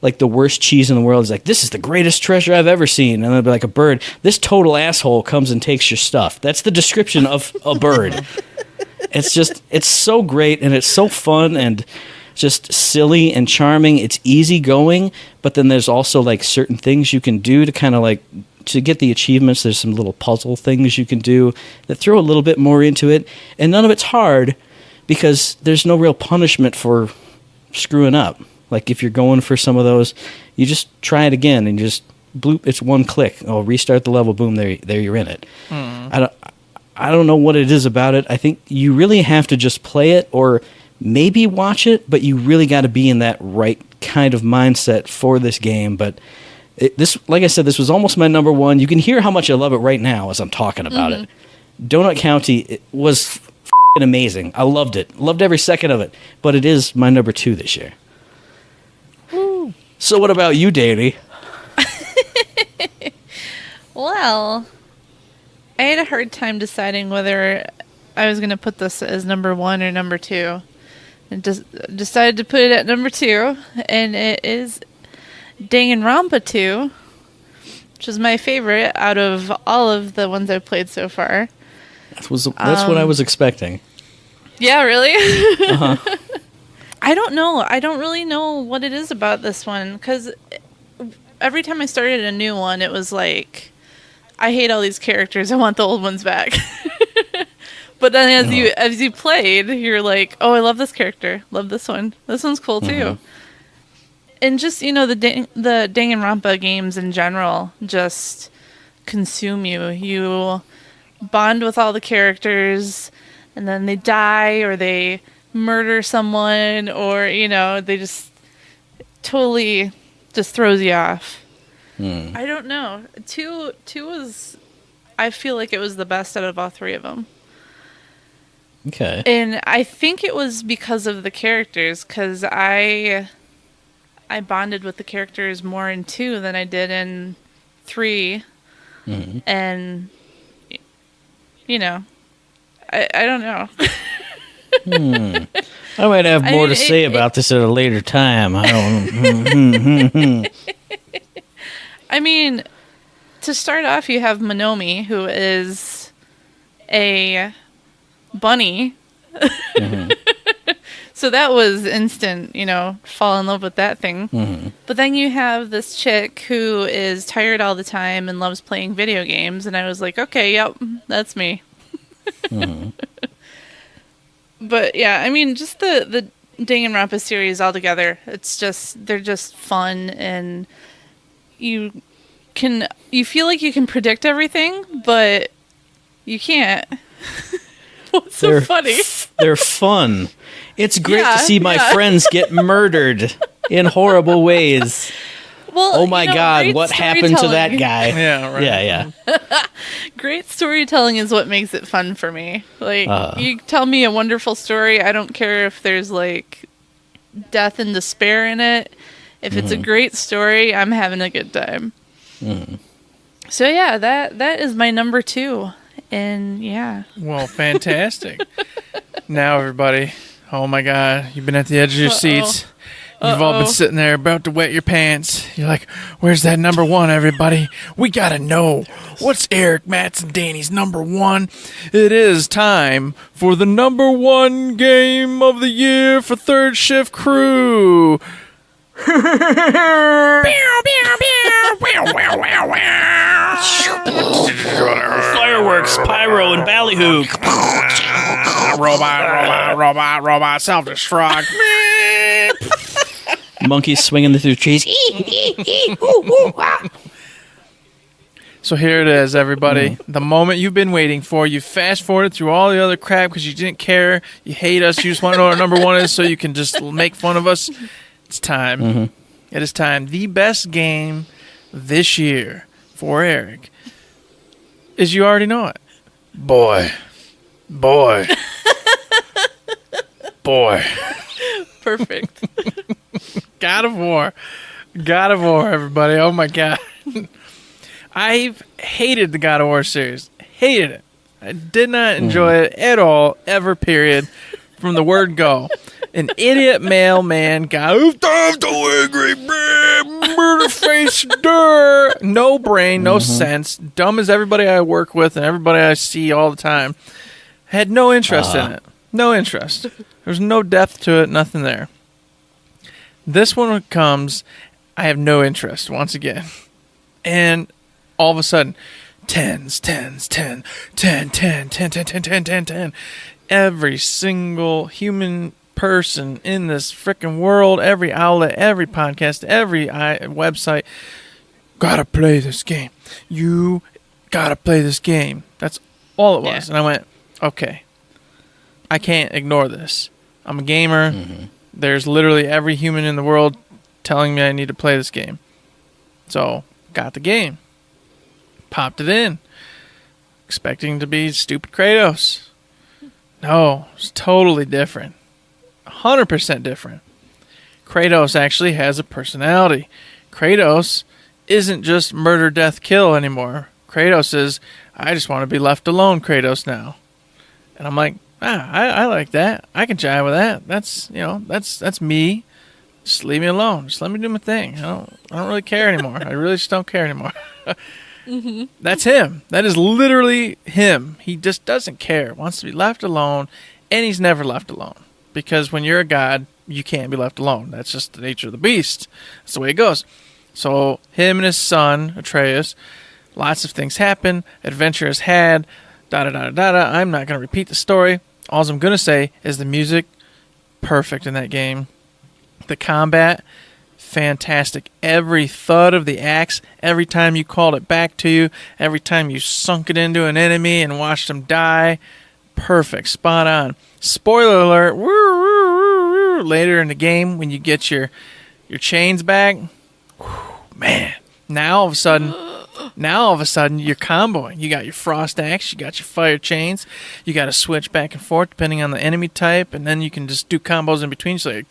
like the worst cheese in the world. He's like, this is the greatest treasure I've ever seen. And it'll be like a bird. This total asshole comes and takes your stuff. That's the description of a bird. It's so great, and it's so fun and just silly and charming. It's easy going, but then there's also like certain things you can do to kind of like to get the achievements, there's some little puzzle things you can do that throw a little bit more into it, and none of it's hard because there's no real punishment for screwing up. Like if you're going for some of those, you just try it again and just bloop. It's one click. Oh, restart the level. Boom. There you're in it. I don't know what it is about it. I think you really have to just play it or maybe watch it, but you really got to be in that right kind of mindset for this game. But this, like I said, this was almost my number one. You can hear how much I love it right now as I'm talking about it. Donut County, it was amazing. I loved it. Loved every second of it. But it is my number 2 this year. Woo. So what about you, Danny? Well, I had a hard time deciding whether I was going to put this as number 1 or number 2. And decided to put it at number 2. And it is Danganronpa 2, which is my favorite out of all of the ones I've played so far. That's what I was expecting. Yeah, really? Uh-huh. I don't know. I don't really know what it is about this one, because every time I started a new one, it was like, I hate all these characters. I want the old ones back. But then as you played, you're like, oh, I love this character. Love this one. This one's cool too. And just, the Danganronpa games in general just consume you. You bond with all the characters, and then they die or they murder someone, or they just totally just throws you off. I don't know. Two was, I feel like it was the best out of all 3 of them. Okay. And I think it was because of the characters, because I bonded with the characters more in 2 than I did in 3. And I don't know. I might have more to say about this at a later time. I don't. I mean, to start off, you have Monomi, who is a bunny. So that was instant, fall in love with that thing. But then you have this chick who is tired all the time and loves playing video games, and I was like, okay, yep, that's me. But yeah, I mean, just the Danganronpa series altogether, they're just fun, and you feel like you can predict everything, but you can't. What's so funny? They're fun. It's great to see my friends get murdered in horrible ways. Well, oh my God, what happened to that guy? Yeah, right. Yeah. Great storytelling is what makes it fun for me. Like, you tell me a wonderful story, I don't care if there's like death and despair in it. If it's a great story, I'm having a good time. So yeah, that is my number 2. And yeah. Well, fantastic. Now, everybody, oh my God, you've been at the edge of your seats. You've all been sitting there about to wet your pants. You're like, where's that number 1, everybody? We gotta know. What's Eric, Matt's, and Danny's number 1? It is time for the number 1 game of the year for Third Shift Crew. Fireworks, pyro, and ballyhoo. Robot, self-destruct. Monkeys swinging through trees. So here it is, everybody. The moment you've been waiting for. You fast-forwarded through all the other crap because you didn't care. You hate us. You just want to know what our number 1 is so you can just make fun of us. It's time. It is time. The best game this year for Eric is, you already know it. Boy. Perfect. God of War, everybody. Oh my God. I've hated the God of War series. Hated it. I did not enjoy it at all, ever, period, from the word go. An idiot mailman guy who's so angry, murder face, no brain, no sense, dumb as everybody I work with and everybody I see all the time. Had no interest in it. No interest. There's no depth to it, nothing there. This one comes, I have no interest once again. And all of a sudden, tens, 10, 10, 10, 10, 10, 10, 10, 10, 10. Every single human person in this freaking world, every outlet, every podcast, every website, gotta play this game. You gotta play this game. That's all it was. Yeah. And I went, okay, I can't ignore this. I'm a gamer. There's literally every human in the world telling me I need to play this game. So, got the game. Popped it in. Expecting to be stupid Kratos. No, it's totally different. 100% different. Kratos actually has a personality. Kratos isn't just murder, death, kill anymore. Kratos is, I just want to be left alone Kratos now. And I'm like, I like that. I can jive with that. That's me. Just leave me alone. Just let me do my thing. I don't really care anymore. I really just don't care anymore. That's him. That is literally him. He just doesn't care. Wants to be left alone, and he's never left alone. Because when you're a god, you can't be left alone. That's just the nature of the beast. That's the way it goes. So him and his son, Atreus, lots of things happen. Adventure is had. Da-da-da-da-da. I'm not going to repeat the story. All I'm going to say is the music, perfect in that game. The combat, fantastic. Every thud of the axe, every time you called it back to you, every time you sunk it into an enemy and watched them die, perfect, spot on. Spoiler alert, later in the game when you get your chains back, man, now all of a sudden you're comboing. You got your frost axe, you got your fire chains, you got to switch back and forth depending on the enemy type, and then you can just do combos in between. So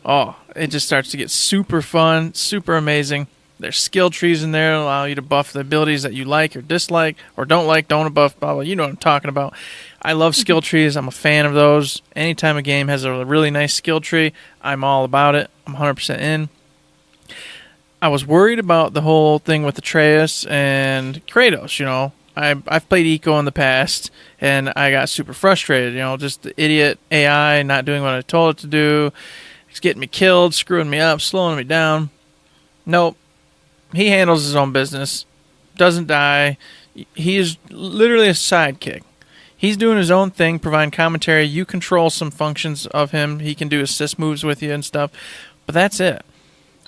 oh, it just starts to get super fun, super amazing. There's skill trees in there that allow you to buff the abilities that you like or dislike or don't buff, blah, blah. You know what I'm talking about. I love skill trees. I'm a fan of those. Anytime a game has a really nice skill tree, I'm all about it. I'm 100% in. I was worried about the whole thing with Atreus and Kratos, you know. I've played Eco in the past, and I got super frustrated, you know, just the idiot AI not doing what I told it to do. It's getting me killed, screwing me up, slowing me down. Nope. He handles his own business, doesn't die. He is literally a sidekick. He's doing his own thing, providing commentary. You control some functions of him. He can do assist moves with you and stuff, but that's it.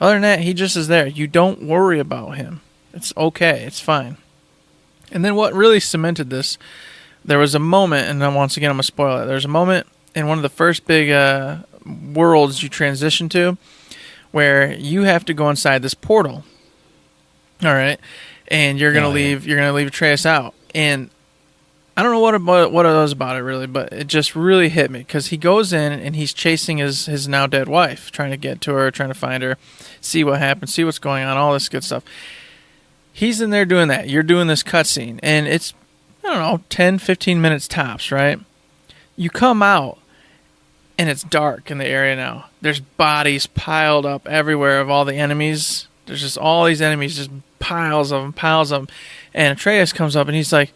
Other than that, he just is there. You don't worry about him. It's okay. It's fine. And then what really cemented this, there was a moment, and then once again I'm going to spoil it. There's a moment in one of the first big worlds you transition to where you have to go inside this portal. All right, and you're gonna leave Atreus out, and I don't know what it was about it really, but it just really hit me because he goes in and he's chasing his now dead wife, trying to get to her, trying to find her, see what happens, see what's going on, all this good stuff. He's in there doing that. You're doing this cutscene, and it's, I don't know, 10, 15 minutes tops, right? You come out, and it's dark in the area now. There's bodies piled up everywhere of all the enemies. There's just all these enemies, just piles of them. And Atreus comes up, and he's like,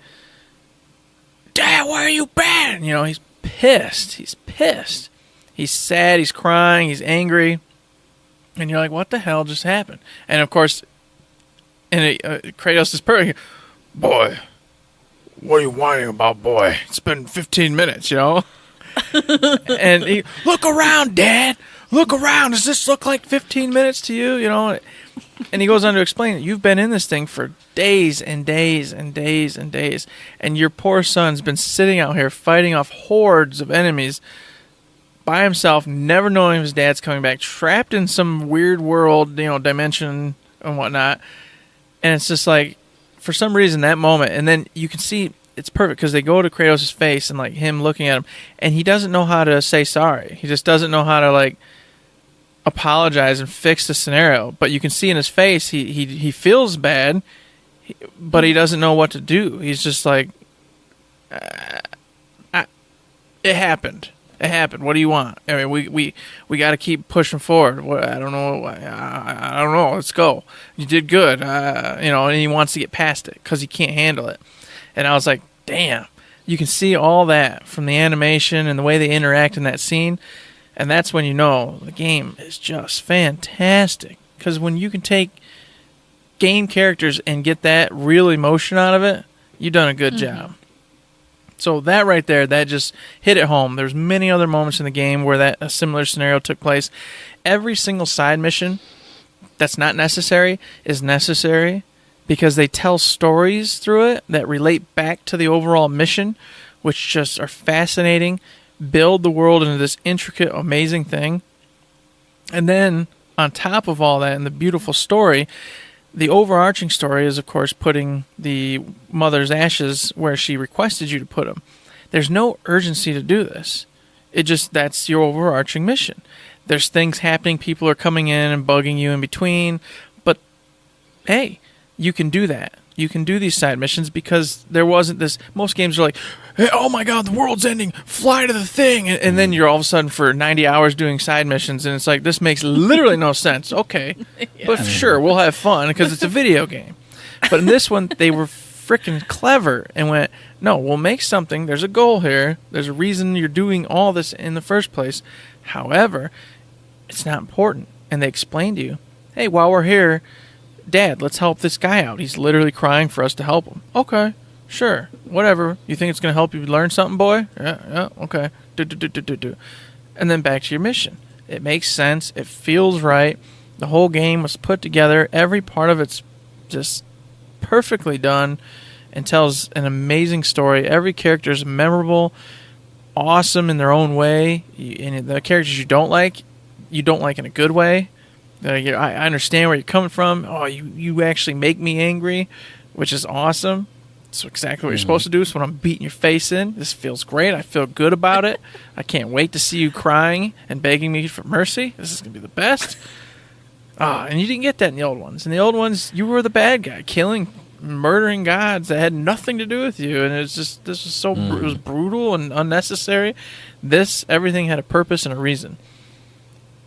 Dad, where are you been? You know, he's pissed. He's sad, he's crying, he's angry. And you're like, what the hell just happened? And, of course, Kratos is perfect. Boy, what are you whining about, boy? It's been 15 minutes, you know? And he, look around, Dad. Look around. Does this look like 15 minutes to you? You know? And he goes on to explain it. You've been in this thing for days and days and days and days. And your poor son's been sitting out here fighting off hordes of enemies by himself, never knowing if his dad's coming back, trapped in some weird world, you know, dimension and whatnot. And it's just like, for some reason, that moment, and then you can see it's perfect because they go to Kratos' face and like him looking at him, and he doesn't know how to say sorry. He just doesn't know how to like apologize and fix the scenario. But you can see in his face he feels bad, but he doesn't know what to do. He's just like, it happened. It happened. What do you want? I mean, we got to keep pushing forward. I don't know. I don't know. Let's go. You did good. You know, and he wants to get past it because he can't handle it. And I was like, damn. You can see all that from the animation and the way they interact in that scene. And that's when you know the game is just fantastic. Because when you can take game characters and get that real emotion out of it, you've done a good job. So that right there, that just hit it home. There's many other moments in the game where a similar scenario took place. Every single side mission that's not necessary is necessary because they tell stories through it that relate back to the overall mission, which just are fascinating, build the world into this intricate, amazing thing. And then on top of all that and the beautiful story, the overarching story is, of course, putting the mother's ashes where she requested you to put them. There's no urgency to do this. That's your overarching mission. There's things happening, people are coming in and bugging you in between, but hey, you can do that. You can do these side missions because there wasn't this. Most games are like, hey, oh my god, the world's ending, fly to the thing, and then you're all of a sudden for 90 hours doing side missions, and it's like, this makes literally no sense. Okay, but sure, we'll have fun because it's a video game. But in this one, they were freaking clever and went, no, we'll make something. There's a goal here. There's a reason you're doing all this in the first place. However, it's not important. And they explain to you, hey, while we're here, Dad, let's help this guy out. He's literally crying for us to help him. Okay, sure, whatever. You think it's going to help you learn something, boy? Yeah, okay. Do. And then back to your mission. It makes sense. It feels right. The whole game was put together. Every part of it's just perfectly done and tells an amazing story. Every character is memorable, awesome in their own way. And the characters you don't like in a good way. I understand where you're coming from. Oh, you actually make me angry, which is awesome. It's exactly what you're supposed to do. So when I'm beating your face in, this feels great. I feel good about it. I can't wait to see you crying and begging me for mercy. This is going to be the best. And you didn't get that in the old ones. In the old ones, you were the bad guy, murdering gods that had nothing to do with you. And it was brutal and unnecessary. Everything had a purpose and a reason.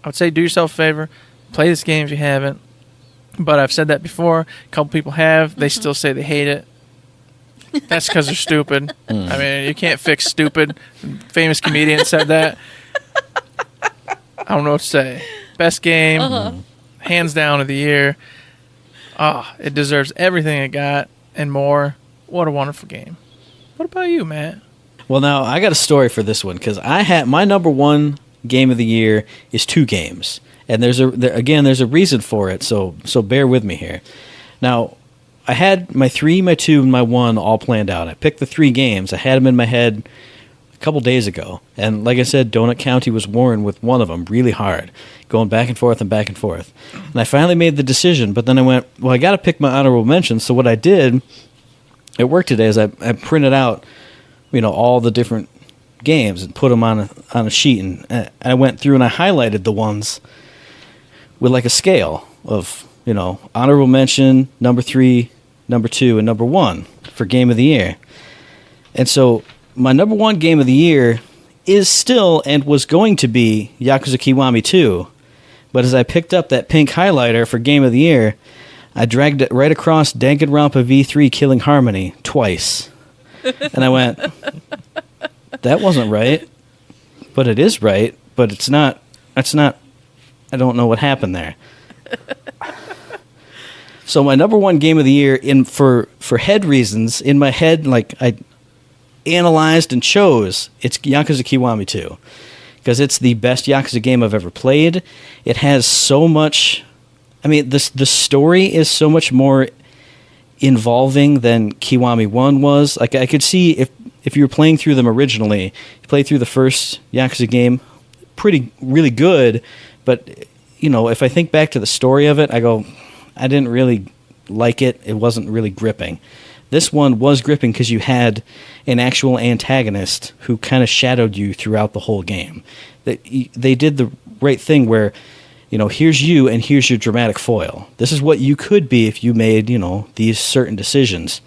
I would say do yourself a favor. Play this game if you haven't. But I've said that before. A couple people have. They still say they hate it. That's because they're stupid. I mean, you can't fix stupid. Famous comedian said that. I don't know what to say. Best game, hands down of the year. It deserves everything it got and more. What a wonderful game. What about you, Matt? Well, now, I got a story for this one because my number one game of the year is 2 games. And there's a reason for it, so bear with me here. Now, I had my 3, my 2, and my 1 all planned out. I picked the 3 games. I had them in my head a couple days ago. And like I said, Donut County was warring with one of them really hard, going back and forth and back and forth. And I finally made the decision, but then I went, well, I got to pick my honorable mentions. So what I did at work today is I printed out, all the different games and put them on a sheet. And I went through and I highlighted the ones with like a scale of, honorable mention, number 3, number 2, and number 1 for game of the year. And so my number 1 game of the year is still and was going to be Yakuza Kiwami 2. But as I picked up that pink highlighter for game of the year, I dragged it right across Danganronpa V3 Killing Harmony twice. And I went, that wasn't right. But it is right. But it's not. I don't know what happened there. So my number 1 game of the year, for head reasons, in my head, like I analyzed and chose, it's Yakuza Kiwami 2. Because it's the best Yakuza game I've ever played. It has so much... I mean, the story is so much more involving than Kiwami 1 was. Like, I could see if you were playing through them originally, you played through the first Yakuza game, really good, but, if I think back to the story of it, I go, I didn't really like it. It wasn't really gripping. This one was gripping because you had an actual antagonist who kind of shadowed you throughout the whole game. They did the right thing where, here's you and here's your dramatic foil. This is what you could be if you made, these certain decisions.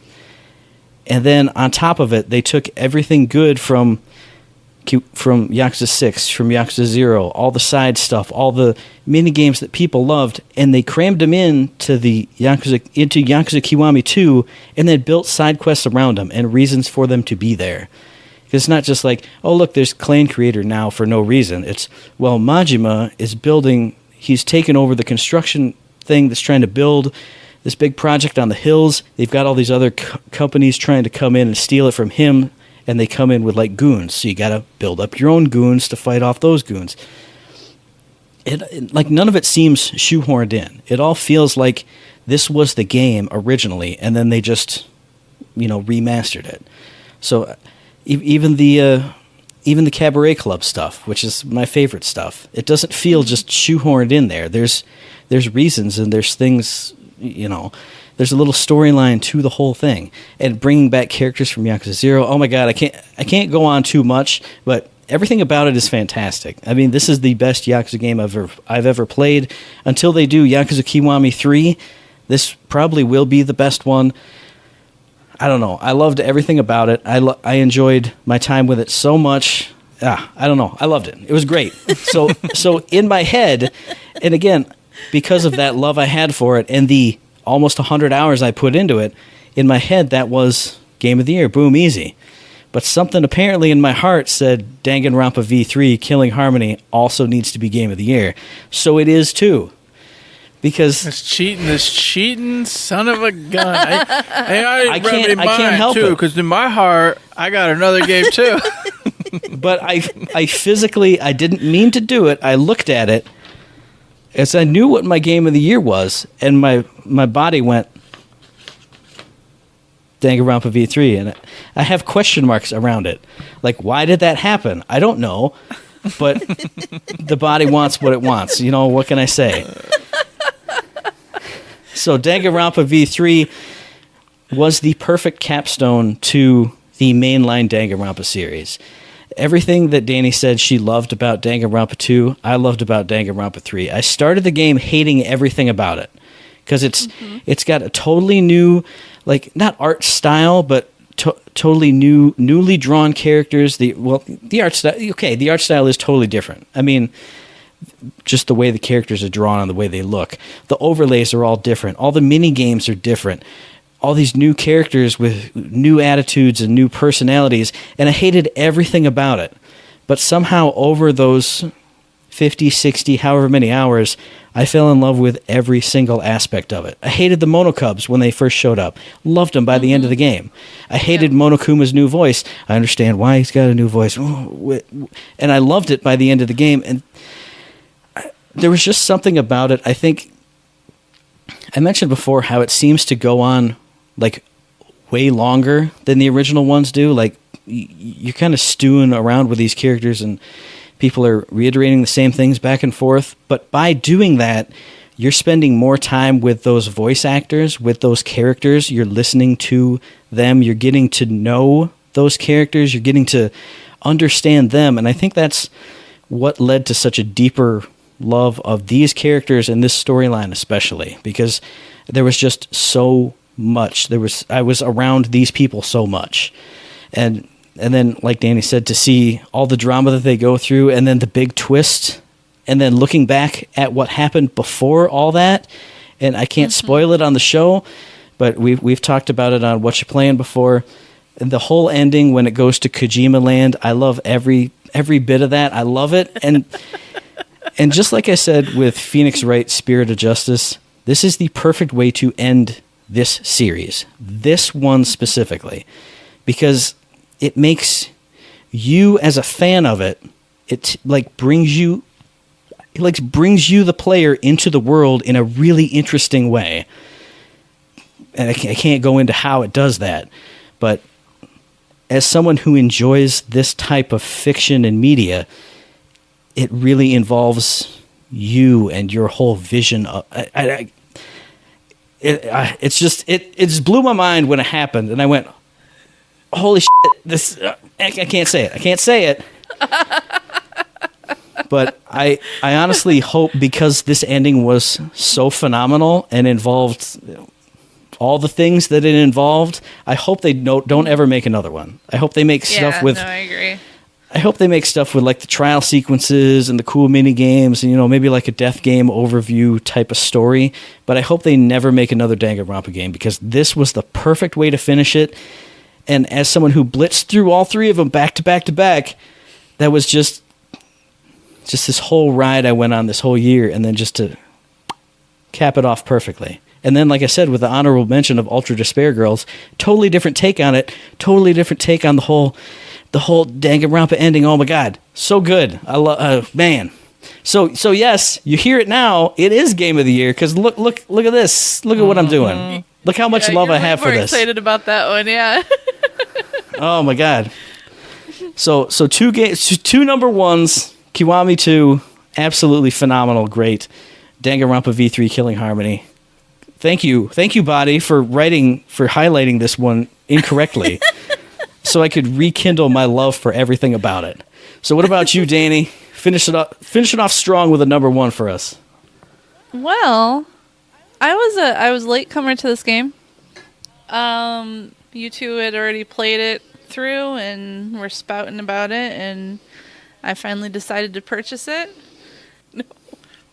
And then on top of it, they took everything good from Yakuza 6, from Yakuza 0, all the side stuff, all the mini games that people loved, and they crammed them into Yakuza Kiwami 2, and then built side quests around them and reasons for them to be there. Because it's not just like, oh look, there's Clan Creator now for no reason. It's, well, Majima is building. He's taken over the construction thing that's trying to build this big project on the hills. They've got all these other companies trying to come in and steal it from him, and they come in with like goons. So you got to build up your own goons to fight off those goons. Like none of it seems shoehorned in. It all feels like this was the game originally, and then they just, remastered it. So even the Cabaret Club stuff, which is my favorite stuff, it doesn't feel just shoehorned in there. There's reasons and there's things, there's a little storyline to the whole thing. And bringing back characters from Yakuza 0, oh my god, I can't go on too much, but everything about it is fantastic. I mean, this is the best Yakuza game I've ever played. Until they do Yakuza Kiwami 3, this probably will be the best one. I don't know. I loved everything about it. I enjoyed my time with it so much. I don't know. I loved it. It was great. So in my head, and again, because of that love I had for it and the almost 100 hours I put into it, in my head that was Game of the Year. Boom, easy. But something apparently in my heart said Danganronpa V3 Killing Harmony also needs to be Game of the Year. So it is too. Because this cheating son of a gun. I can't help it. Because in my heart, I got another game too. But I physically, I didn't mean to do it. I looked at it as I knew what my Game of the Year was, and my body went Danganronpa V3, and I have question marks around it. Like, why did that happen? I don't know, but the body wants what it wants. What can I say? So Danganronpa V3 was the perfect capstone to the mainline Danganronpa series. Everything that Danny said she loved about Danganronpa 2, I loved about Danganronpa 3. I started the game hating everything about it because it's got a totally new, like, not art style, but totally newly drawn characters. The art style. Okay, the art style is totally different. I mean, just the way the characters are drawn and the way they look. The overlays are all different. All the mini games are different. All these new characters with new attitudes and new personalities, and I hated everything about it. But somehow over those 50, 60, however many hours, I fell in love with every single aspect of it. I hated the Monokubs when they first showed up. Loved them by the end of the game. I hated Monokuma's new voice. I understand why he's got a new voice. And I loved it by the end of the game. And there was just something about it. I think I mentioned before how it seems to go on like way longer than the original ones do. Like you're kind of stewing around with these characters and people are reiterating the same things back and forth. But by doing that, you're spending more time with those voice actors, with those characters. You're listening to them. You're getting to know those characters. You're getting to understand them. And I think that's what led to such a deeper love of these characters and this storyline especially, because there was just so much. I was around these people so much. And then, like Danny said, to see all the drama that they go through and then the big twist and then looking back at what happened before all that, and I can't spoil it on the show, but we've talked about it on What You Playing before. And the whole ending when it goes to Kojima Land, I love every bit of that. I love it. And just like I said with Phoenix Wright, Spirit of Justice, this is the perfect way to end this series. This one specifically. Because it makes you, as a fan of it, brings you the player into the world in a really interesting way. And I can't go into how it does that. But as someone who enjoys this type of fiction and media, it really involves you and your whole vision. It just blew my mind when it happened, and I went, "Holy shit! This I can't say it. I can't say it." But I honestly hope, because this ending was so phenomenal and involved all the things that it involved, I hope they don't ever make another one. I hope they make stuff with. No, I agree. I hope they make stuff with like the trial sequences and the cool mini games and, maybe like a death game overview type of story. But I hope they never make another Danganronpa game, because this was the perfect way to finish it. And as someone who blitzed through all three of them back to back to back, that was just this whole ride I went on this whole year, and then just to cap it off perfectly. And then, like I said, with the honorable mention of Ultra Despair Girls, totally different take on it. Totally different take on the whole Danganronpa ending. Oh my god, so good. I love, man. So yes, you hear it now. It is game of the year because look at this. Look at what I'm doing. Look how much love I have for this. Excited about that one, yeah. Oh my god. So two number ones. Kiwami 2, absolutely phenomenal, great. Danganronpa V3 Killing Harmony. Thank you, Body, for highlighting this one incorrectly, so I could rekindle my love for everything about it. So what about you, Danny? Finish it off strong with a number one for us. Well, I was a late comer to this game. You two had already played it through and were spouting about it, and I finally decided to purchase it.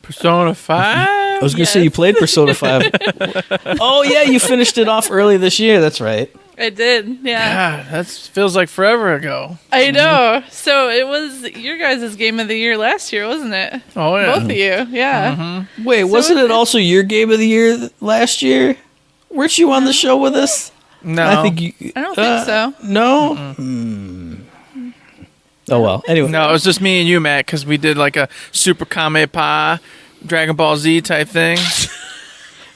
Persona 5? I was going to say you played Persona 5. Oh, yeah, you finished it off early this year. That's right. I did, yeah. God, that feels like forever ago. I know. So it was your guys' game of the year last year, wasn't it? Oh, yeah. Both of you, yeah. Wait, So wasn't it also your game of the year last year? Weren't you on the show with us? No. I think you. I don't think so. No? Oh, well. Anyway. No, it was just me and you, Matt, because we did like a Super Kame-Pa Dragon Ball Z type thing.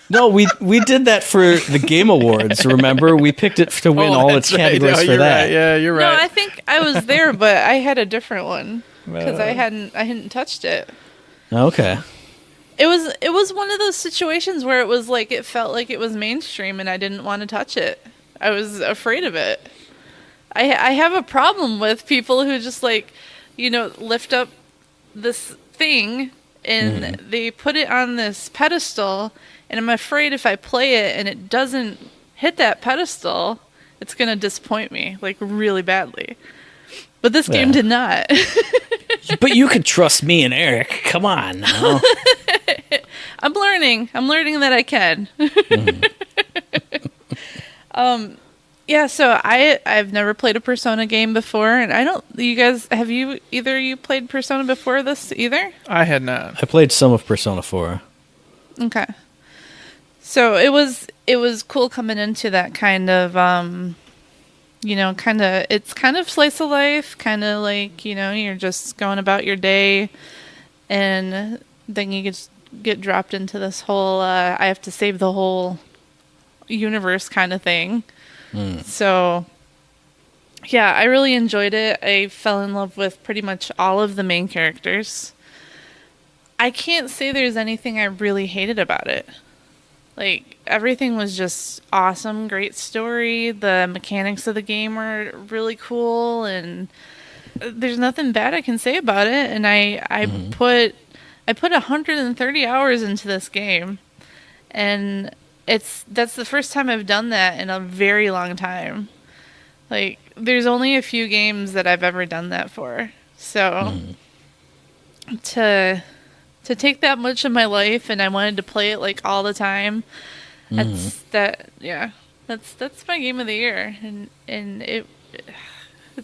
No, we did that for the Game Awards, remember? We picked it to win all its that's right. categories No, for you're that. Right. Yeah, you're No, right. I think I was there, but I had a different one because I hadn't touched it. Okay. It was one of those situations where it was like it felt like it was mainstream and I didn't want to touch it. I was afraid of it. I have a problem with people who just like, lift up this thing and they put it on this pedestal, and I'm afraid if I play it and it doesn't hit that pedestal, it's going to disappoint me like really badly. But this game did not. But you could trust me and Eric. Come on now. I'm learning that I can. Yeah, so I've never played a Persona game before, and have either of you played Persona before this either? I had not. I played some of Persona 4. Okay. So it was cool coming into that kind of it's kind of slice of life, kind of like, you're just going about your day, and then you get dropped into this whole I have to save the whole universe kind of thing. So yeah, I really enjoyed it. I fell in love with pretty much all of the main characters. I can't say there's anything I really hated about it. Like, everything was just awesome, great story. The mechanics of the game were really cool, and there's nothing bad I can say about it. And I put 130 hours into this game, and that's the first time I've done that in a very long time. Like, there's only a few games that I've ever done that for. So to take that much of my life, and I wanted to play it like all the time. That's my game of the year, and it's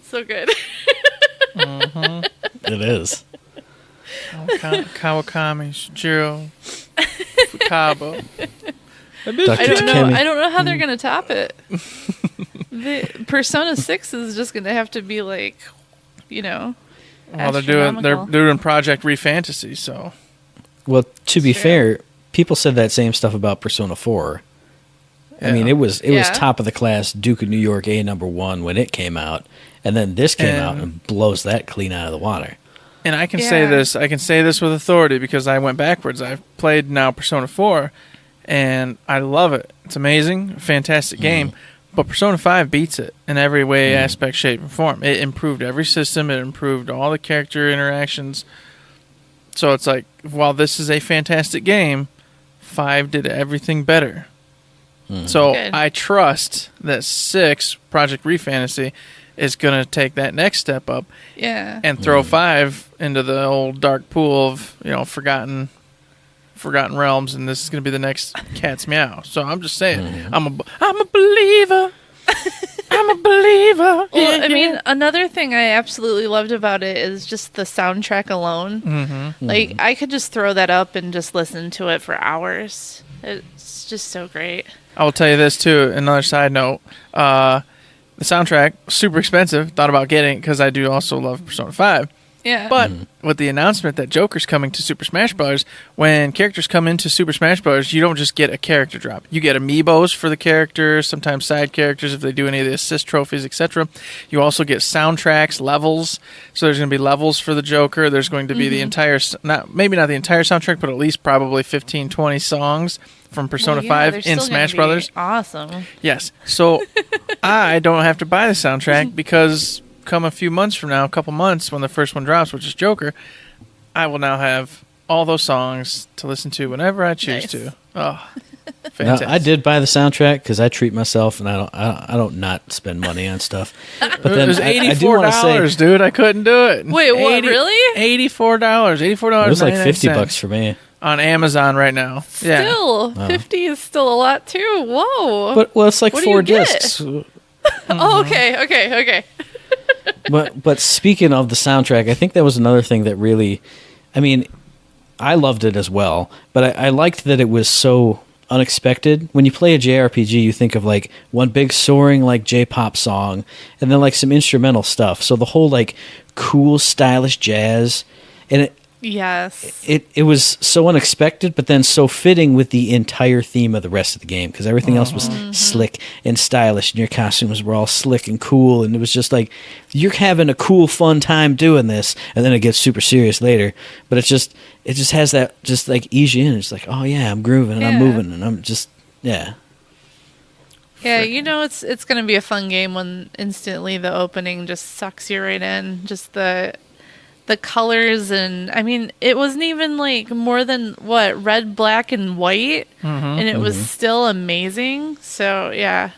so good. It is. Kawakami, Shijiro, Futaba. I don't know how they're gonna top it. The Persona 6 is just gonna have to be like, well, they're doing Project Refantasy, so. Well, to be fair, people said that same stuff about Persona 4. Yeah. I mean, it was top of the class Duke of New York #1 when it came out, and then this came out and blows that clean out of the water. And I can say this with authority because I went backwards. I've played now Persona 4, and I love it. It's amazing, fantastic game. But Persona 5 beats it in every way, aspect, shape, and form. It improved every system. It improved all the character interactions. So it's like, while this is a fantastic game, 5 did everything better. So Good. I trust that 6, Project Refantasy, is going to take that next step up and throw 5 into the old dark pool of, forgotten realms, and this is going to be the next Cat's Meow. So I'm just saying, I'm a believer. I'm I'm a believer. Well, I mean, another thing I absolutely loved about it is just the soundtrack alone. Mm-hmm. Like, I could just throw that up and just listen to it for hours. It's just so great. I will tell you this too. Another side note: the soundtrack super expensive. Thought about getting it because I do also love Persona 5. Yeah. But with the announcement that Joker's coming to Super Smash Bros., when characters come into Super Smash Bros., you don't just get a character drop. You get amiibos for the characters, sometimes side characters if they do any of the assist trophies, etc. You also get soundtracks, levels. So there's going to be levels for the Joker. There's going to be the entire, maybe not the entire soundtrack, but at least probably 15, 20 songs from Persona 5 in Smash Brothers. Awesome. Yes. So I don't have to buy the soundtrack because come a few months from now, a couple months, when the first one drops, which is Joker, I will now have all those songs to listen to whenever I choose to. Oh, fantastic. Now, I did buy the soundtrack because I treat myself and I don't not spend money on stuff. But then it was I do want to $84, say, dude. I couldn't do it. Wait, what, really? $84. $84. it was like $50 for me. on Amazon right now. Yeah. Still, 50 is still a lot too. Whoa. But well, it's like What do 4 you get? discs. Oh, okay. But speaking of the soundtrack, I think that was another thing that really, I mean, I loved it as well, but I liked that it was so unexpected. When you play a JRPG, you think of like one big soaring like J-pop song, and then like some instrumental stuff. So the whole like cool, stylish jazz, and Yes. it was so unexpected, but then so fitting with the entire theme of the rest of the game, because everything else was slick and stylish, and your costumes were all slick and cool, and it was just like you're having a cool, fun time doing this, and then it gets super serious later. But it just has that just like ease you in. It's like, oh yeah, I'm grooving and I'm Yeah. moving and I'm just yeah. Yeah, you know it's going to be a fun game when instantly the opening just sucks you right in. Just the colors, and I mean, it wasn't even like more than what, red, black, and white, and it was still amazing. So yeah,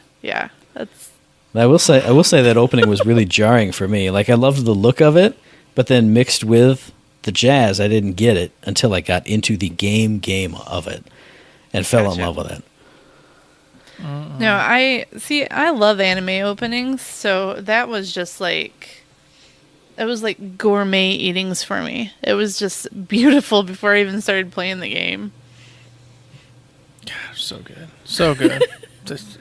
that's I will say that opening was really jarring for me. Like, I loved the look of it, but then mixed with the jazz, I didn't get it until I got into the game of it and fell in love with it. no. I love anime openings, so that was just like. It was like gourmet eatings for me. It was just beautiful before I even started playing the game. So good. So good. Just-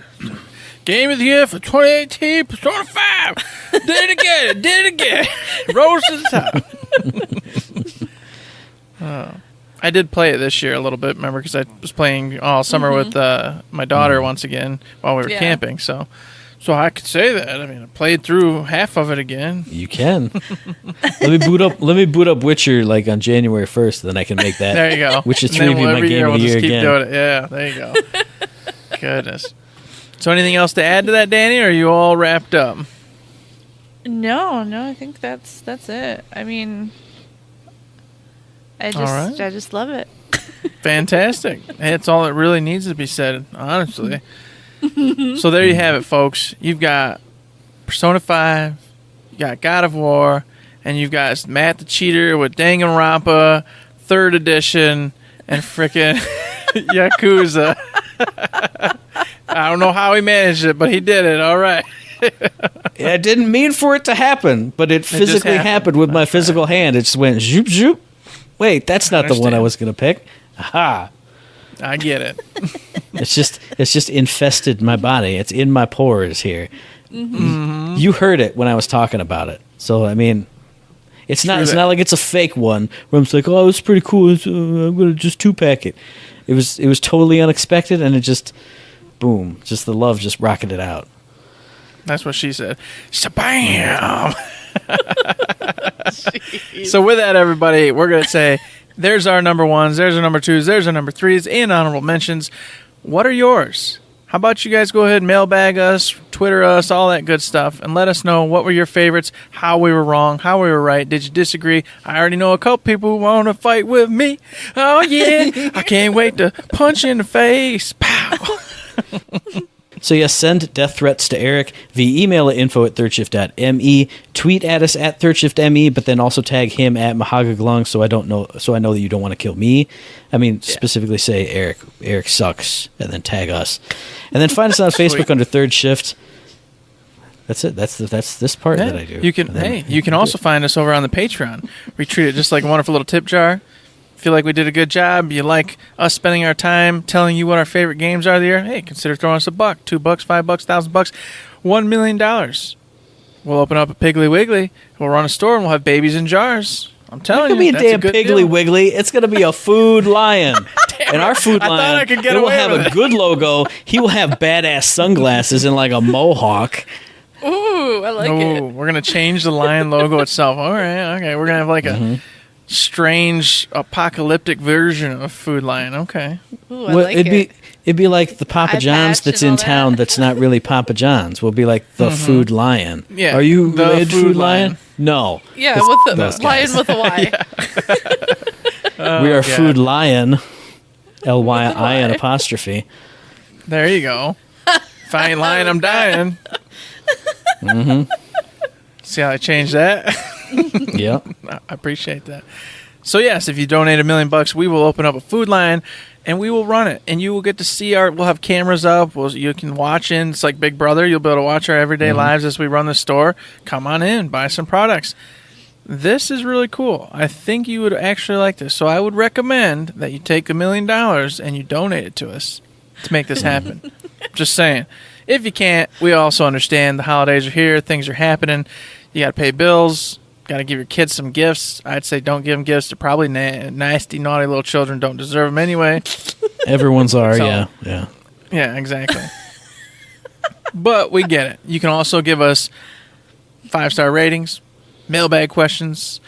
Game of the year for 2018, Persona 5. Did it again. Rose to the top. I did play it this year a little bit, remember, because I was playing all summer with my daughter once again while we were Yeah. camping. So I could say that. I mean, I played through half of it again. You can. Let me boot up Witcher like on January 1st, then I can make that. There you go. Witcher And 3 then be my every game of we'll the just year keep again. doing it. Yeah, there you go. Goodness. So anything else to add to that, Danny, or are you all wrapped up? No, I think that's it. I mean, I right. just love it. Fantastic. It's all that really needs to be said, honestly. So there you have it, folks. You've got Persona 5, you got God of War, and you've got Matt the Cheater with Danganronpa, 3rd edition, and frickin' Yakuza. I don't know how he managed it, but he did it. All right. Yeah, I didn't mean for it to happen, but it physically happened with my physical hand. It just went zoop zoop. Wait, that's not the one I understand. was going to pick. Aha. I get it. It's just infested my body. It's in my pores here. Mm-hmm. You heard it when I was talking about it. So I mean, it's not that. not like it's a fake one where I'm just like, oh, it's pretty cool. I'm gonna just 2-pack it. It was totally unexpected, and it just boom, just the love just rocketed out. That's what she said. Shabam! So with that, everybody, we're going to say there's our number ones, there's our number twos, there's our number threes, and honorable mentions. What are yours? How about you guys go ahead and mailbag us, Twitter us, all that good stuff, and let us know what were your favorites, how we were wrong, how we were right, did you disagree? I already know a couple people who want to fight with me. Oh, yeah. I can't wait to punch you in the face. Pow. So yes, send death threats to Eric via email at info@thirdshift.me, tweet at us at thirdshiftme, but then also tag him at Mahagaglung so I know that you don't want to kill me. I mean, specifically say Eric sucks, and then tag us. And then find us on Facebook under Third Shift. That's it. That's this part that I do. You can And then you can also find us over on the Patreon. We treat it just like a wonderful little tip jar. Feel like we did a good job. You like us spending our time telling you what our favorite games are of the year? Hey, consider throwing us $1, $2, $5, $1,000, $1 million. We'll open up a Piggly Wiggly. We'll run a store and we'll have babies in jars. I'm telling It's you, gonna be a damn good Piggly deal. Wiggly. It's gonna be a food lion, and our food I lion. thought I could get it will away have with a it. good logo. He will have badass sunglasses and like a mohawk. Ooh, I like Oh, it. we're gonna change the lion logo itself. All right, okay. We're gonna have like a strange apocalyptic version of Food Lion. Okay. Ooh, I like it. It'd be like the Papa Eye John's patch that's and in all town that. that's not really Papa John's. We'll be like the Food Lion. Yeah, Are you the related to Food Food Lion? Lion. No. Yeah, It's with the those lion guys. with a Y. We are God. Food Lion. L-Y-I-N Y. apostrophe. There you go. If I ain't lying, I'm dying. See how I changed that? Yep. I appreciate that. So yes, if you donate $1 million, we will open up a Food Lion and we will run it, and you will get to see we'll have cameras up. You can watch in. It's like Big Brother. You'll be able to watch our everyday lives as we run the store. Come on in, buy some products. This is really cool. I think you would actually like this. So I would recommend that you take $1 million and you donate it to us to make this happen. Just saying. If you can't, we also understand the holidays are here. Things are happening. You got to pay bills. Got to give your kids some gifts. I'd say don't give them gifts. They're probably nasty, naughty little children. Don't deserve them anyway. Everyone's are, So- yeah. Yeah, exactly. But we get it. You can also give us 5-star ratings, mailbag questions,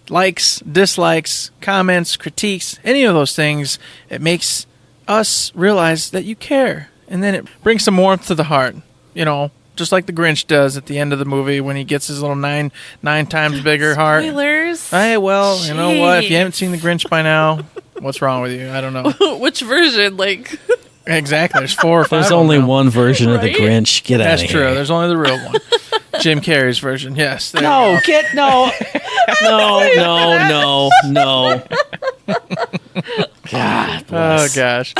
likes, dislikes, comments, critiques, any of those things. It makes us realize that you care. And then it brings some warmth to the heart. You know, just like the Grinch does at the end of the movie when he gets his little nine times bigger heart. Spoilers. Hey, well, you know what? If you Jeez. haven't seen the Grinch by now, what's wrong with you? I don't know. Which version? Like, Exactly. There's 4 or 5. There's of them only now. one version of the Right? Grinch. Get out That's of true. here. There's only the real one. Jim Carrey's version. Yes. There you No, go. get no. No. God Oh bless. gosh.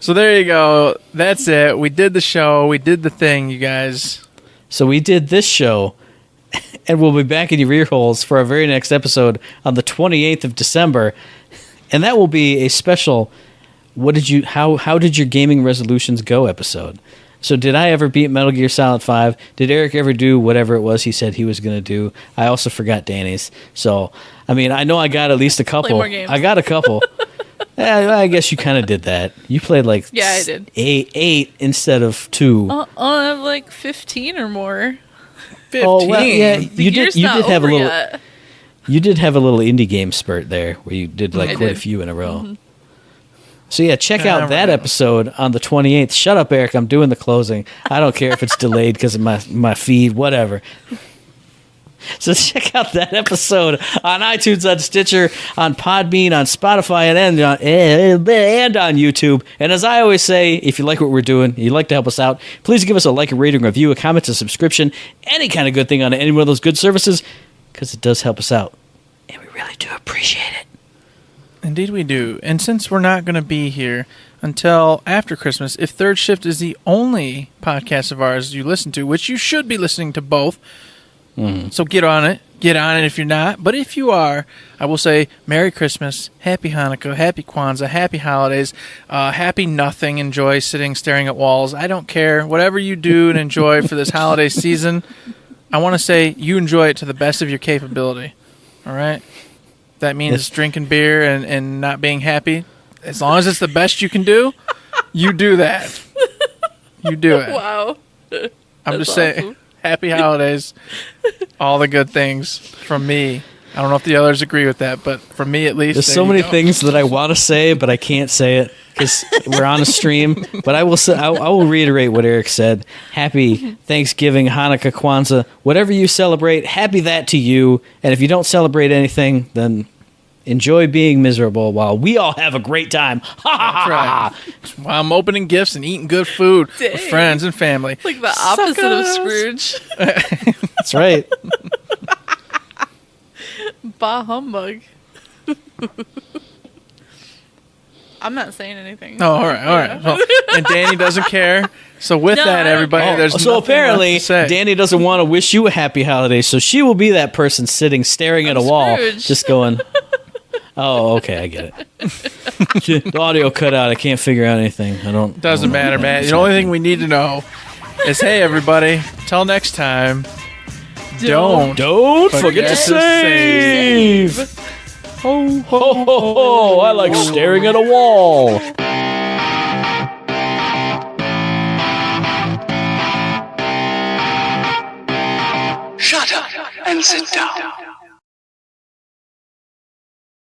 So there you go. That's it. We did the show. We did the thing, you guys. So we did this show, and we'll be back in your ear holes for our very next episode on the 28th of December, and that will be a special. How did your gaming resolutions go episode? So did I ever beat Metal Gear Solid 5? Did Eric ever do whatever it was he said he was going to do? I also forgot Danny's. So, I mean, I know I got at least a couple. more games. I got a couple. I guess you kind of did that. You played like Yeah, I did. eight instead of 2. I have like 15 or more. 15. Oh, well, yeah, The you year's did not have a over little. yet. You did have a little indie game spurt there where you did like I quite a did. few in a row. So yeah, check Yeah, out that right. episode on the 28th. Shut up, Eric. I'm doing the closing. I don't care if it's delayed because of my feed, whatever. So check out that episode on iTunes, on Stitcher, on Podbean, on Spotify, and on YouTube. And as I always say, if you like what we're doing, you'd like to help us out, please give us a like, a rating, review, a comment, a subscription, any kind of good thing on any one of those good services, because it does help us out. And we really do appreciate it. Indeed we do. And since we're not going to be here until after Christmas, if Third Shift is the only podcast of ours you listen to, which you should be listening to both, so get on it. Get on it if you're not. But if you are, I will say Merry Christmas, Happy Hanukkah, Happy Kwanzaa, Happy Holidays, Happy Nothing. Enjoy sitting, staring at walls. I don't care. Whatever you do and enjoy for this holiday season, I want to say you enjoy it to the best of your capability. All right? That means Yes. drinking beer and not being happy. As long as it's the best you can do, you do that. You do it. Wow. I'm That's just saying, awesome. happy holidays, all the good things from me. I don't know if the others agree with that, but from me at least. There's there so you many go. things that I want to say, but I can't say it because we're on a stream. But I will say, I will reiterate what Eric said. Happy Thanksgiving, Hanukkah, Kwanzaa, whatever you celebrate. Happy that to you. And if you don't celebrate anything, then enjoy being miserable while we all have a great time. That's right. While I'm opening gifts and eating good food with Dang. friends and family. Like the opposite of Suckers. Scrooge. That's right. Bah humbug. I'm not saying anything. Oh, all right. Well, and Danny doesn't care. So with No, that, I don't everybody, care. there's so nothing apparently, left to say. Danny doesn't want to wish you a happy holiday, so she will be that person sitting, staring at a wall, Scrooge. just going, "Oh, okay, I get it." The audio cut out. I can't figure out anything. Doesn't matter, man. The only thing we need to know is, hey, everybody, till next time, don't forget to save. Ho ho ho ho! I like staring at a wall. Shut up and sit down.